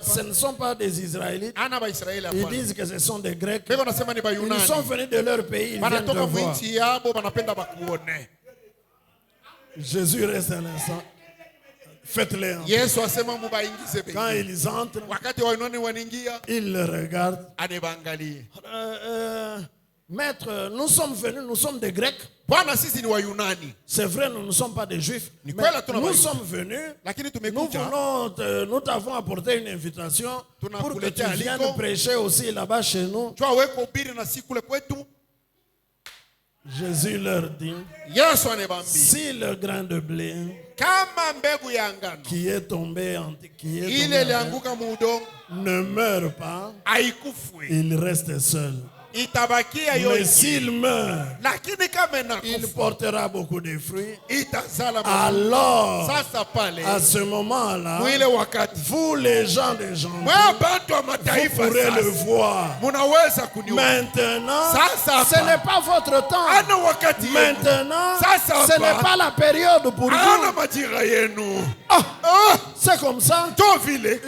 ce ne sont pas des Israélites. Ils disent que ce sont des Grecs. Ils sont venus de leur pays. Ils viennent te voir. Jésus reste un instant. Faites-les entrer. Quand ils entrent, ils le regardent. Maître, nous sommes venus, nous sommes des Grecs. C'est vrai, nous ne sommes pas des Juifs. Mais nous sommes venus, nous t'avons apporté une invitation pour que tu viennes prêcher aussi là-bas chez nous. Jésus leur dit, si le grain de blé qui est tombé ne meurt pas, il reste seul. Mais s'il meurt, il portera beaucoup de fruits. Alors, à ce moment-là, vous les gens des gens, vous pourrez le voir. Maintenant, ce n'est pas votre temps. Maintenant, ce n'est pas la période pour vous. C'est comme ça.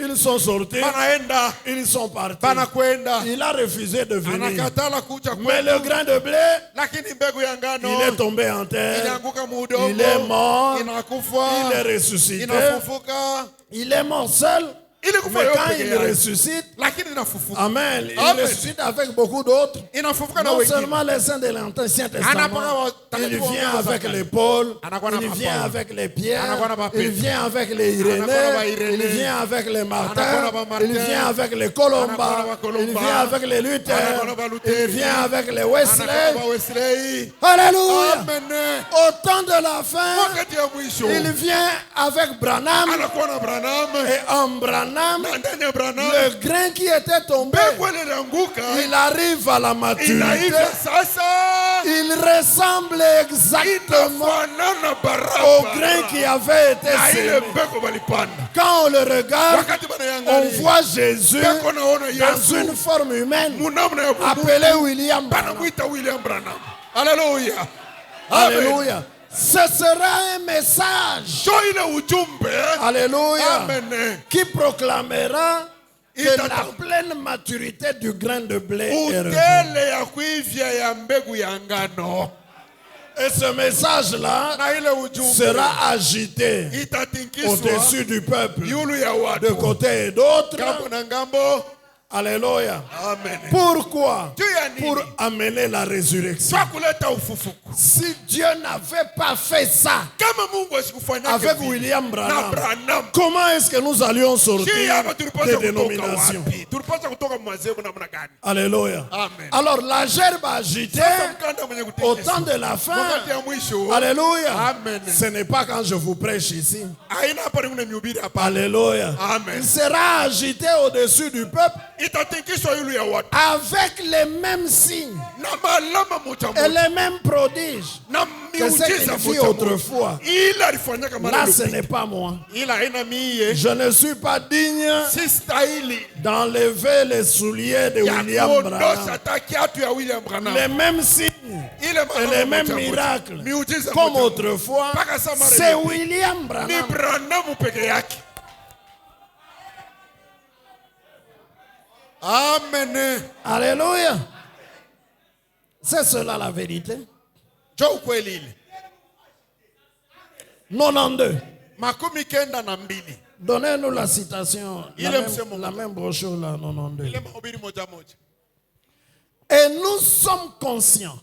Ils sont sortis. Ils sont partis. Il a refusé de venir. Mais le grain de blé, il est tombé en terre. Il est mort. Il est ressuscité. Il est mort seul. Mais quand il ressuscite, amen, il ressuscite avec beaucoup d'autres. Non seulement les saints de l'Ancien Testament, il vient avec les Paul, il vient avec les Pierre, il vient avec les Irénée, il vient avec les Martin, il vient avec les Colomba, il vient avec les Luther, il vient avec les Wesley. Alléluia. Au temps de la fin, il vient avec Branham, et en Branham, le grain qui était tombé, il arrive à la maturité. Il ressemble exactement au grain qui avait été semé. Quand on le regarde, on voit Jésus dans une forme humaine, appelé William Branham. Alléluia. Alléluia. Ce sera un message, alléluia, qui proclamera que la pleine maturité du grain de blé est revenue. Et ce message-là sera agité au-dessus du peuple, de côté et d'autre. Alléluia. Amen. Pourquoi? Pour amener la résurrection. Si Dieu n'avait pas fait ça avec William Branham, comment est-ce que nous allions sortir des dénominations? Alléluia. Amen. Alors la gerbe agitée au temps de la fin, alléluia, Amen. Ce n'est pas quand je vous prêche ici. Alléluia. Amen. Il sera agité au-dessus du peuple avec les mêmes signes et les mêmes prodiges que ce qu'il fit autrefois. Là, ce n'est pas moi. Je ne suis pas digne d'enlever les souliers de William Branham. Les mêmes signes et les mêmes miracles comme autrefois, c'est William Branham. Amen. Alléluia. C'est cela la vérité. 92. Donnez-nous la citation, la même brochure là, 92. Et nous sommes conscients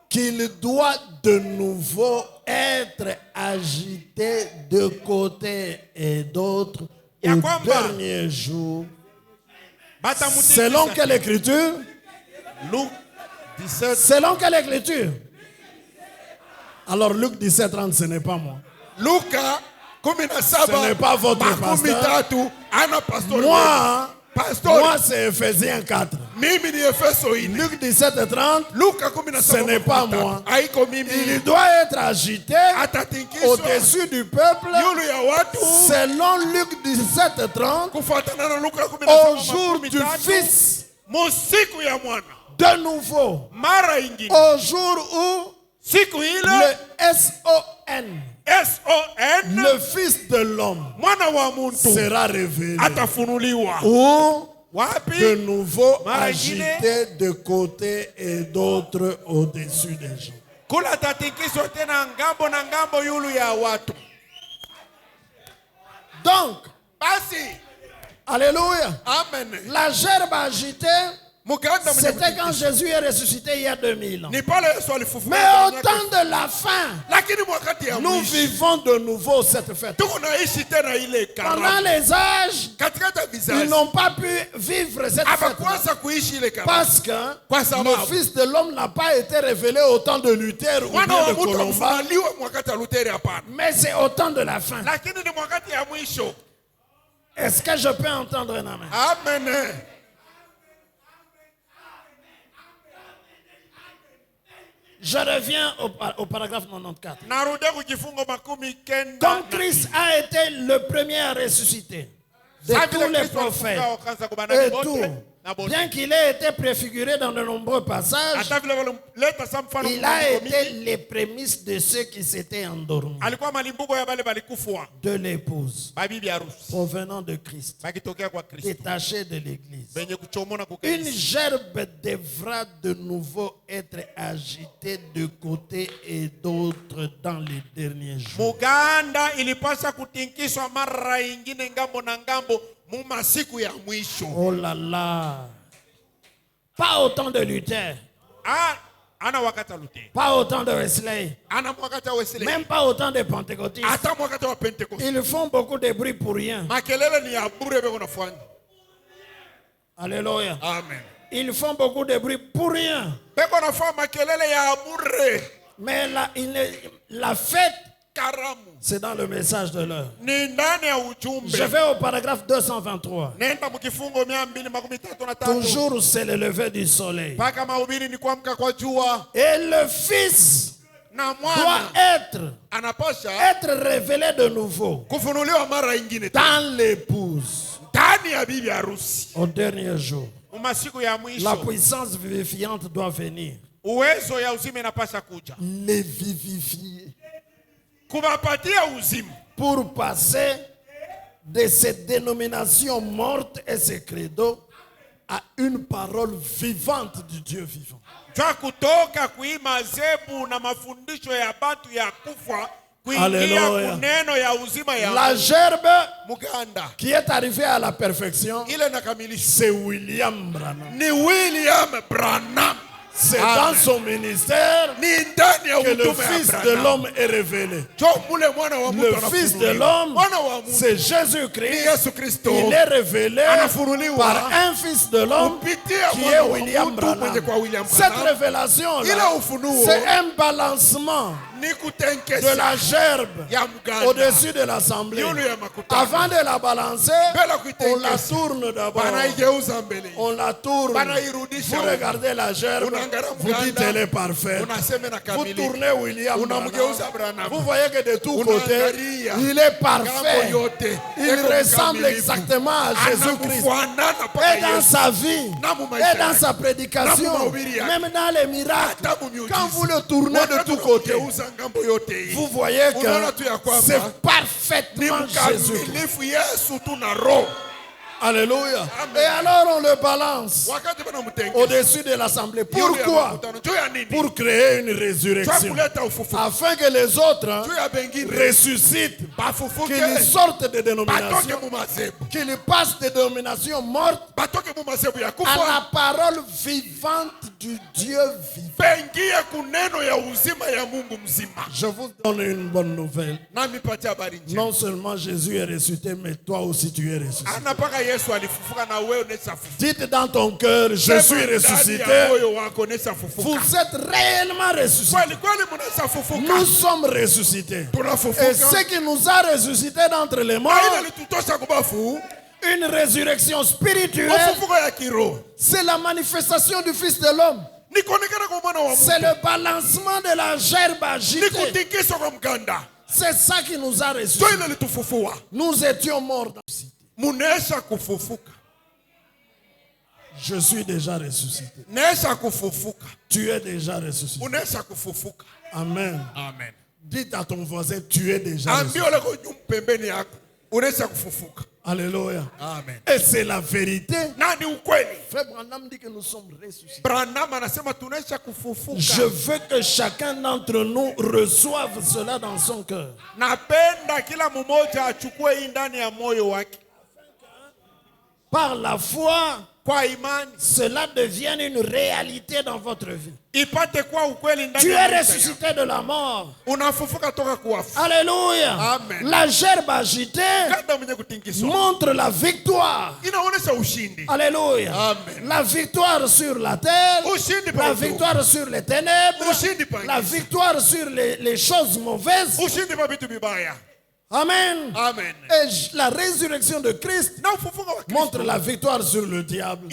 qu'il doit de nouveau être agité de côté et d'autre au dernier jour. Selon quelle écriture? Luc 17. Selon quelle écriture? Alors Luc 17, 30, ce n'est pas moi. Ce n'est pas votre pasteur. Moi c'est Ephésiens 4. Luc 17 et 30, ce n'est pas moi. Il doit être agité au-dessus du peuple selon Luc 17 et 30 au jour du Fils de nouveau, au jour où le S-O-N, le Fils de l'homme sera révélé, ou de nouveau agité de côté et d'autres au-dessus des gens. Donc, alléluia, Amen. la gerbe agitée, c'était quand Jésus est ressuscité il y a 2000 ans. Mais au temps de la fin, nous vivons de nouveau cette fête. Pendant les âges, ils n'ont pas pu vivre cette fête parce que le Fils de l'homme n'a pas été révélé au temps de Luther ou bien de Colomba, mais c'est au temps de la fin. Est-ce que je peux entendre un amen? Amen. Je reviens au paragraphe 94. Comme Christ a été le premier à ressusciter de tous les prophètes et tout, Bien qu'il ait été préfiguré dans de nombreux passages, il a été les prémices de ceux qui s'étaient endormis, de l'épouse, provenant de Christ, détaché de l'Église. Une gerbe devra de nouveau être agitée de côté et d'autre dans les derniers jours. Oh là là. Pas autant de Luther. Pas autant de Wesley. Même pas autant de Pentecôtistes. Ils font beaucoup de bruit pour rien. Alléluia. Amen. Ils font beaucoup de bruit pour rien. Mais la fête, c'est dans le message de l'heure. Je vais au paragraphe 223. Toujours c'est le lever du soleil. Et le Fils doit être révélé de nouveau dans l'épouse au dernier jour. La puissance vivifiante doit venir les vivifier pour passer de cette dénomination morte et ces credos à une parole vivante du Dieu vivant. Alléluia. La gerbe qui est arrivée à la perfection, c'est William Branham. C'est dans son ministère que le Fils de l'homme est révélé. Le Fils de l'homme, c'est Jésus-Christ. Il est révélé par un Fils de l'homme qui est William Branham. Cette révélation, c'est un balancement de la gerbe au-dessus de l'assemblée. Avant de la balancer, on la tourne d'abord. On la tourne. Vous regardez la gerbe, vous dites elle est parfaite. Vous tournez William Branham, vous voyez que de tous côtés, il est parfait. Il ressemble exactement à Jésus-Christ. Et dans sa vie, et dans sa prédication, même dans les miracles, quand vous le tournez de tous côtés, vous voyez que c'est parfaitement Jésus-Christ. Alléluia. Et alors on le balance au-dessus de l'assemblée. Pourquoi? Pour créer une résurrection. Afin que les autres ressuscitent, qu'ils sortent des dénominations, qu'ils passent des dénominations mortes à la parole vivante du Dieu vivant. Je vous donne une bonne nouvelle. Non seulement Jésus est ressuscité, mais toi aussi tu es ressuscité. Dites dans ton cœur, je suis ressuscité. Vous êtes réellement ressuscité. Nous sommes ressuscités. Et ce qui nous a ressuscités d'entre les morts, une résurrection spirituelle, c'est la manifestation du Fils de l'homme. C'est le balancement de la gerbe agitée. C'est ça qui nous a ressuscités. Nous étions morts dans je suis déjà ressuscité. Tu es déjà ressuscité. Amen. Amen. Dites à ton voisin, tu es déjà ressuscité. Alléluia. Amen. Et c'est la vérité. Frère Branham dit que nous sommes ressuscités. Je veux que chacun d'entre nous reçoive cela dans son cœur. Par la foi, cela devient une réalité dans votre vie. Tu es ressuscité de la mort. Alléluia. Amen. La gerbe agitée montre la victoire. Alléluia. Amen. La victoire sur la terre, la victoire sur les ténèbres, la victoire sur les choses mauvaises. Amen. Amen. Et la résurrection de Christ montre la victoire sur le diable,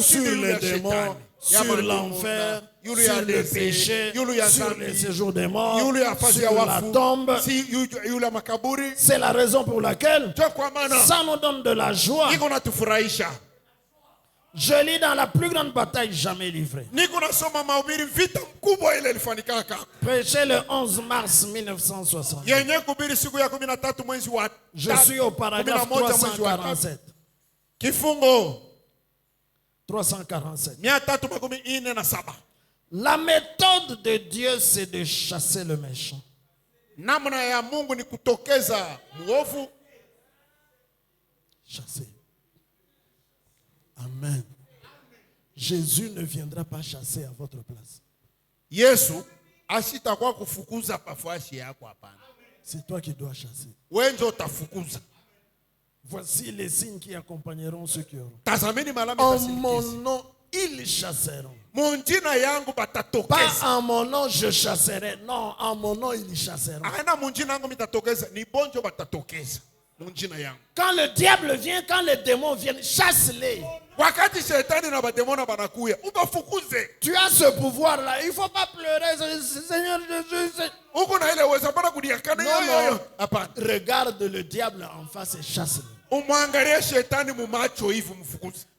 sur les démons, sur l'enfer, sur le péché, sur le séjour des morts, sur la tombe. C'est la raison pour laquelle ça nous donne de la joie. Je lis dans la plus grande bataille jamais livrée. Prêché le 11 mars 1960. Je suis au paragraphe 347. Kifungo 347. La méthode de Dieu, c'est de chasser le méchant. Chasser. Amen. Jésus ne viendra pas chasser à votre place. C'est toi qui dois chasser. Voici les signes qui accompagneront ceux qui auront. En mon nom, ils chasseront. Pas en mon nom, je chasserai. Non, en mon nom, ils chasseront. Quand le diable vient, quand les démons viennent, chasse-les. Tu as ce pouvoir-là. Il ne faut pas pleurer. Seigneur Jésus. Non. Regarde le diable en face et chasse-le.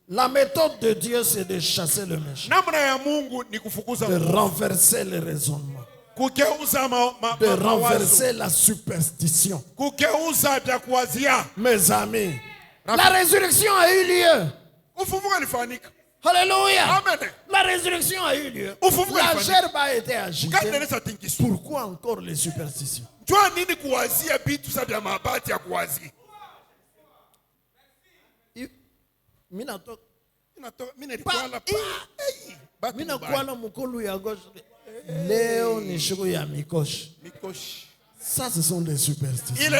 La méthode de Dieu, c'est de chasser le méchant. De renverser les raisonnements. De renverser la superstition. Mes amis, la résurrection a eu lieu. Alléluia. Amen. La résurrection a eu lieu. La gerbe a été agitée. Pourquoi encore les superstitions? Ça, ce sont des superstitions.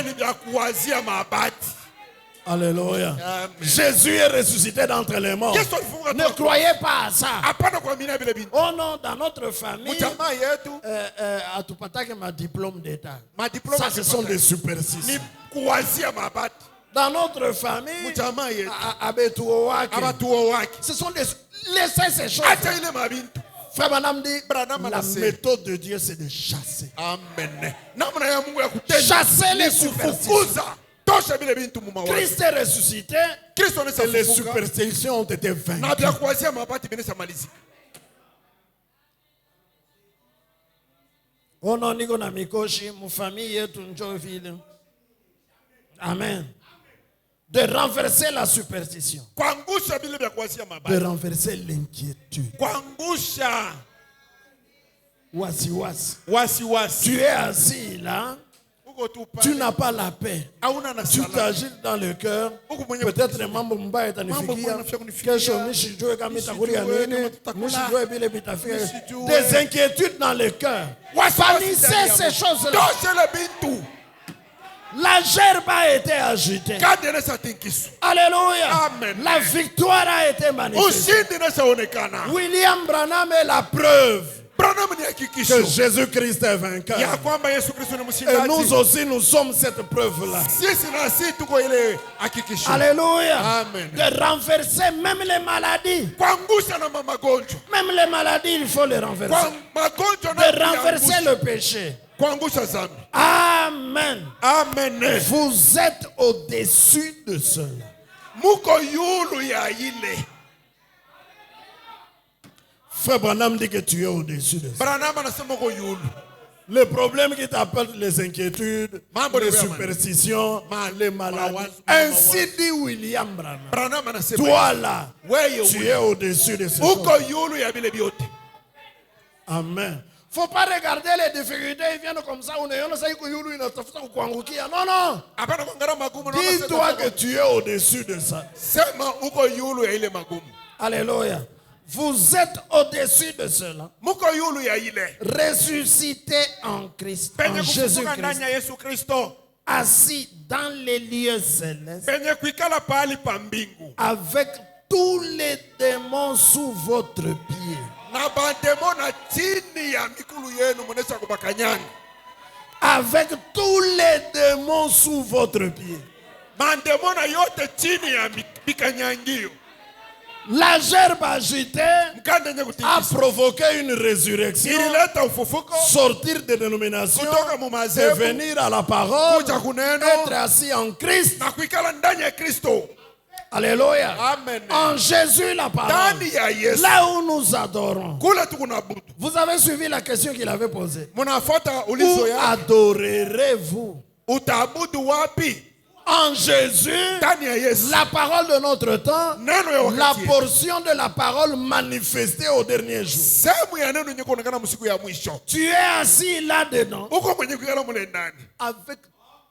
Alléluia. Jésus est ressuscité d'entre les morts. Ne croyez pas à ça. Oh non, dans notre famille, Atupatake ma diplôme d'état. Ça, ce sont des superstitions. Dans notre famille, ce sont des... Laissez ces choses. Frère Branham dit, la méthode de Dieu, c'est de chasser. Amen. Chasser les superstitions. Christ est ressuscité et les superstitions ont été vaincues. Oh non, niko na mikoshi, mu famille yetu njoo vile. Amen. De renverser la superstition. De renverser l'inquiétude. Wasi. Tu es assis là. Tu n'as pas la paix. Tu t'agites dans le cœur. Peut-être les membres mbaya tanifikia. Des inquiétudes dans le cœur. Bannissez ces choses-là. La gerbe a été agitée. Alléluia. Amen. La victoire a été manifestée. William Branham est la preuve que Jésus-Christ est vainqueur. Et nous aussi, nous sommes cette preuve-là. Alléluia. Amen. De renverser même les maladies. Même les maladies, il faut les renverser. De renverser le péché. Amen. Amen. Vous êtes au-dessus de cela. Frère Branham dit que tu es au-dessus de ça. Le problème qui t'appelle les inquiétudes, les superstitions, les maladies. Ainsi dit William Branham. Toi là, tu es au-dessus de ce choses. Amen. Faut pas regarder les difficultés, ils viennent comme ça. Non, non. Dis-toi que tu es au-dessus de ça. Alléluia. Vous êtes au-dessus de cela. Ressuscité en Christ, en Jésus-Christ. Assis dans les lieux célestes. Avec tous les démons sous votre pied. Avec tous les démons sous votre pied. La gerbe agitée a provoqué une résurrection, sortir des dénominations et venir à la parole, être assis en Christ. Alléluia. Amen. En Jésus la parole. Ndani ya Yesu. Là où nous adorons. Kule tukunabudu. Vous avez suivi la question qu'il avait posée. Munafuata Où ulizo yake. adorerez-vous? Utaabudu wapi? En Jésus, Ndani ya Yesu. la parole de notre temps, Neno ya la wakati. portion de la parole manifestée au dernier jour. Sehemu ya neno yenye kuonekana msiku ya mwisho. Tu es assis là-dedans Uko mwenye kuyala mule ndani. avec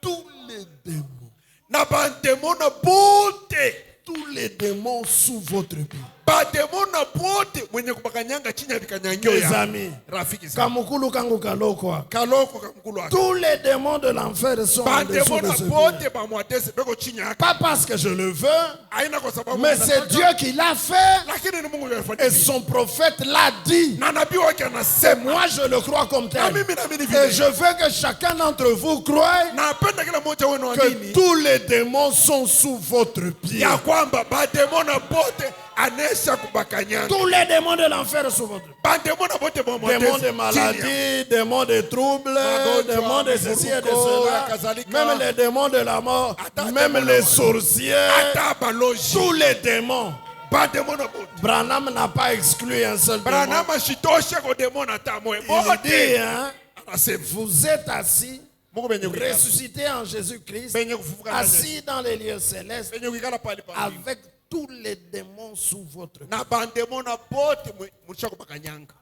tous les démons. Na bandemona bote. Tous les démons sous votre pied. Bandemona bote mwenye kubakanyanga chini ya vikanyangio Mes ya. amis, Rafiki zangu. Kamukulu kangu kalokwa. Kaloko kamkulu wake. Tous les démons de l'enfer sont en dessous de Bandemona ce pied. bote bamwatese beko chini yake. Pas parce que je le veux, Haina kwa sababu mais c'est Dieu qui l'a fait. lakini ni Mungu Et aliyefanya. son prophète l'a dit. Na nabii wake Et anasema. moi, je le crois comme Na tel. mimi naamini Et vile. je veux que chacun d'entre vous croie Napenda kila mmoja wenu que amini tous les démons sont sous votre pied. ya kwamba bademona bote anesha kubakanyanga. Tous les démons de l'enfer sous votre pied. Bandemona bote bamwatese. Démons de maladie, démons de troubles, Magonjwa, démons de ceci et de mivuruko, cela, kadhalika. même les démons de la mort, Ata même démons les la- sorciers, Ata baloji. tous les démons. Bademona bote. Branham n'a pas exclu un seul démon. Branham shitoshe ko demona ata moyo. Il dit, hein, Anasema vous êtes assis, Mungu benye kuikala. ressuscités en Jésus-Christ, Benye kufufuka ndani. assis dans les lieux célestes, Benye kuikala pale pale. avec tous les démons sous votre pied. Na bandemona bote mulisha kubakanyanga.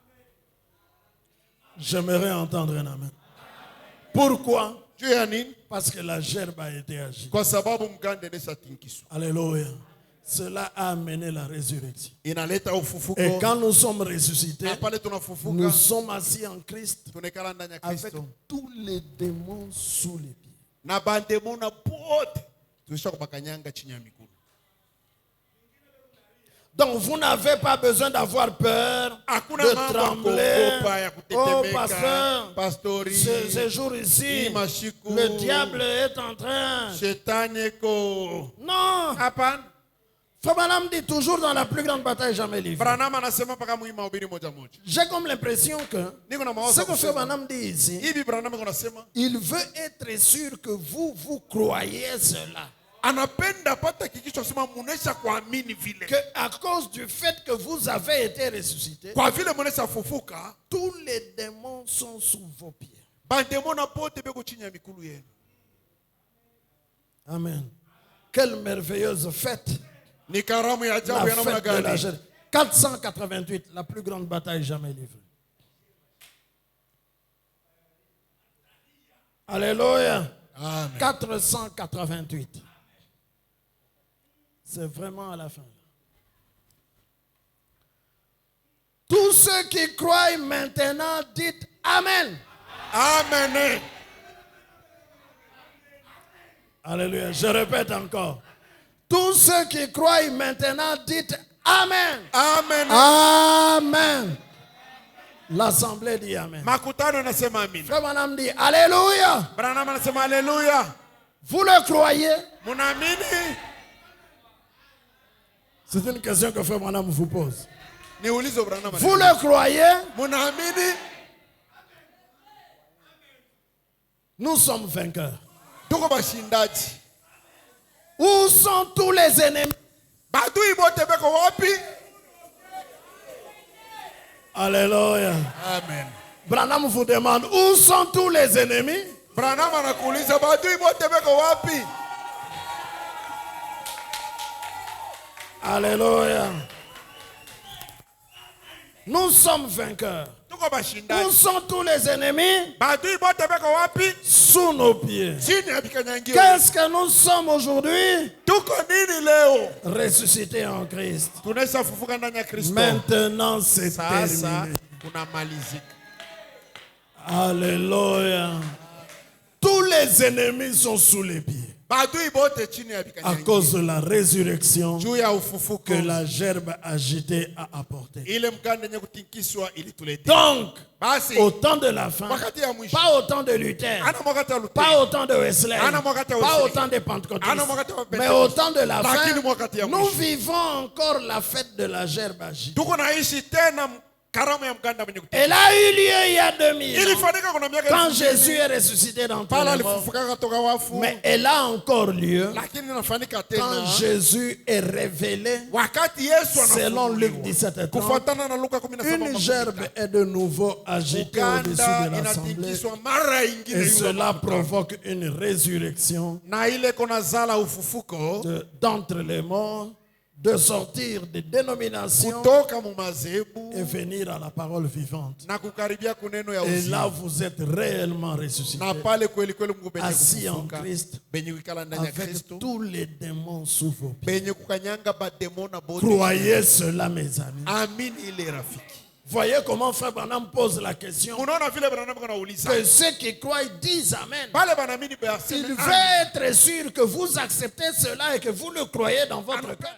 J'aimerais entendre un amen. Pourquoi? Juu ya nini? Parce que la gerbe a été agitée. Kwa sababu mgande nesa tinkiswa. Alléluia. Cela a amené la résurrection. Inaleta ufufuko. Et quand nous sommes ressuscités, Na pale tunafufuka. nous sommes assis en Christ Tunekala ndani ya avec Kristo. tous les démons sous les pieds. Na bandemona bote tulisha kubakanyanga chini ya miguu. Donc vous n'avez pas besoin d'avoir peur, Hakuna de mambo trembler. kuogopa ya Oh kutetemeka. pasteur, Pastori. ce jour ici, Hii mashiku. le diable est en train. Shetani eko. Non, Hapana. Frère Branham dit toujours dans la plus grande bataille jamais livrée. Branham anasema mpaka muhimu mahubiri moja moja. J'ai comme l'impression que Niko na mawazo ce ya que Frère kusema. Branham dit ici, Hivi Branham anasema il veut être sûr que vous croyez cela. anapenda pata kikisho sema munesha kuamini vile. Que à cause du fait que vous avez été ressuscité, Kwa vile munesha fufuka, tous les démons sont sous vos pieds. bandemona pote beko chini ya mikulu yenu. Amen. Quelle merveilleuse fête. Ni karamu ya La ajabu ya namna fête de la gani? Gerbe. 488, la plus grande bataille jamais livrée. Alléluia. Amen. 488. C'est vraiment à la fin. Tous ceux qui croient maintenant, dites Amen. Amen. Alléluia. Je répète encore. Tous ceux qui croient maintenant, dites Amen. Amen. Amen. L'assemblée dit Amen. Makutano anasema amina. Frère Branham dit Alléluia. Branham anasema haleluya. Vous le croyez? Munaamini? C'est une question que Frère Branham vous pose. Ni ulizo Branham. Vous le croyez? Munaamini? Nous sommes vainqueurs. Tuko bashindaji. Où sont tous les ennemis? Badui bote beko wapi? Alléluia. Amen. Branham vous demande où sont tous les ennemis? Branham anakuuliza badui bote beko wapi? Alléluia. Nous sommes vainqueurs. Tuko Où bashindaji. sont tous les ennemis? Badui bote beko wapi? Sous nos pieds. Chini ya vikanyangio. Qu'est-ce que nous sommes aujourd'hui? Tuko nini leo? Ressuscités en Christ. Tunaweza fufuka ndani ya Kristo. Maintenant c'est Sasa terminé. tunamalizika. Alléluia. Tous les ennemis sont sous les pieds. Badui bote chini ya À vikanyangio. cause de la résurrection Juu ya ufufuko. que la gerbe agitée a apporté. Ile mgande yenye kutinkiswa ilituletea. Donc, Basi au temps de la fin, wakati ya mwisho. pas au temps de Luther, Ana wakati wa Luther. pas au temps de Wesley, Ana wakati wa pas Wesley. au temps des Pentecôtistes, Ana wakati wa mais Pentecoste. au temps de la Lakini fin, wakati ya nous mwisho. vivons encore la fête de la gerbe agitée. Tuko naishi tena Elle a eu lieu il y a 2000 ans, quand Jésus est ressuscité d'entre les morts. Mais elle a encore lieu quand Jésus est révélé selon Luc 17:30. Une gerbe est de nouveau agitée au-dessus de l'assemblée et cela provoque une résurrection d'entre les morts, de sortir des dénominations et venir à la parole vivante. Et là, vous êtes réellement ressuscité, assis en Christ, avec tous les démons sous vos pieds. Croyez cela, mes amis. Voyez comment Frère Branham pose la question. Que ceux qui croient disent Amen. Il veut être sûr que vous acceptez cela et que vous le croyez dans votre cœur.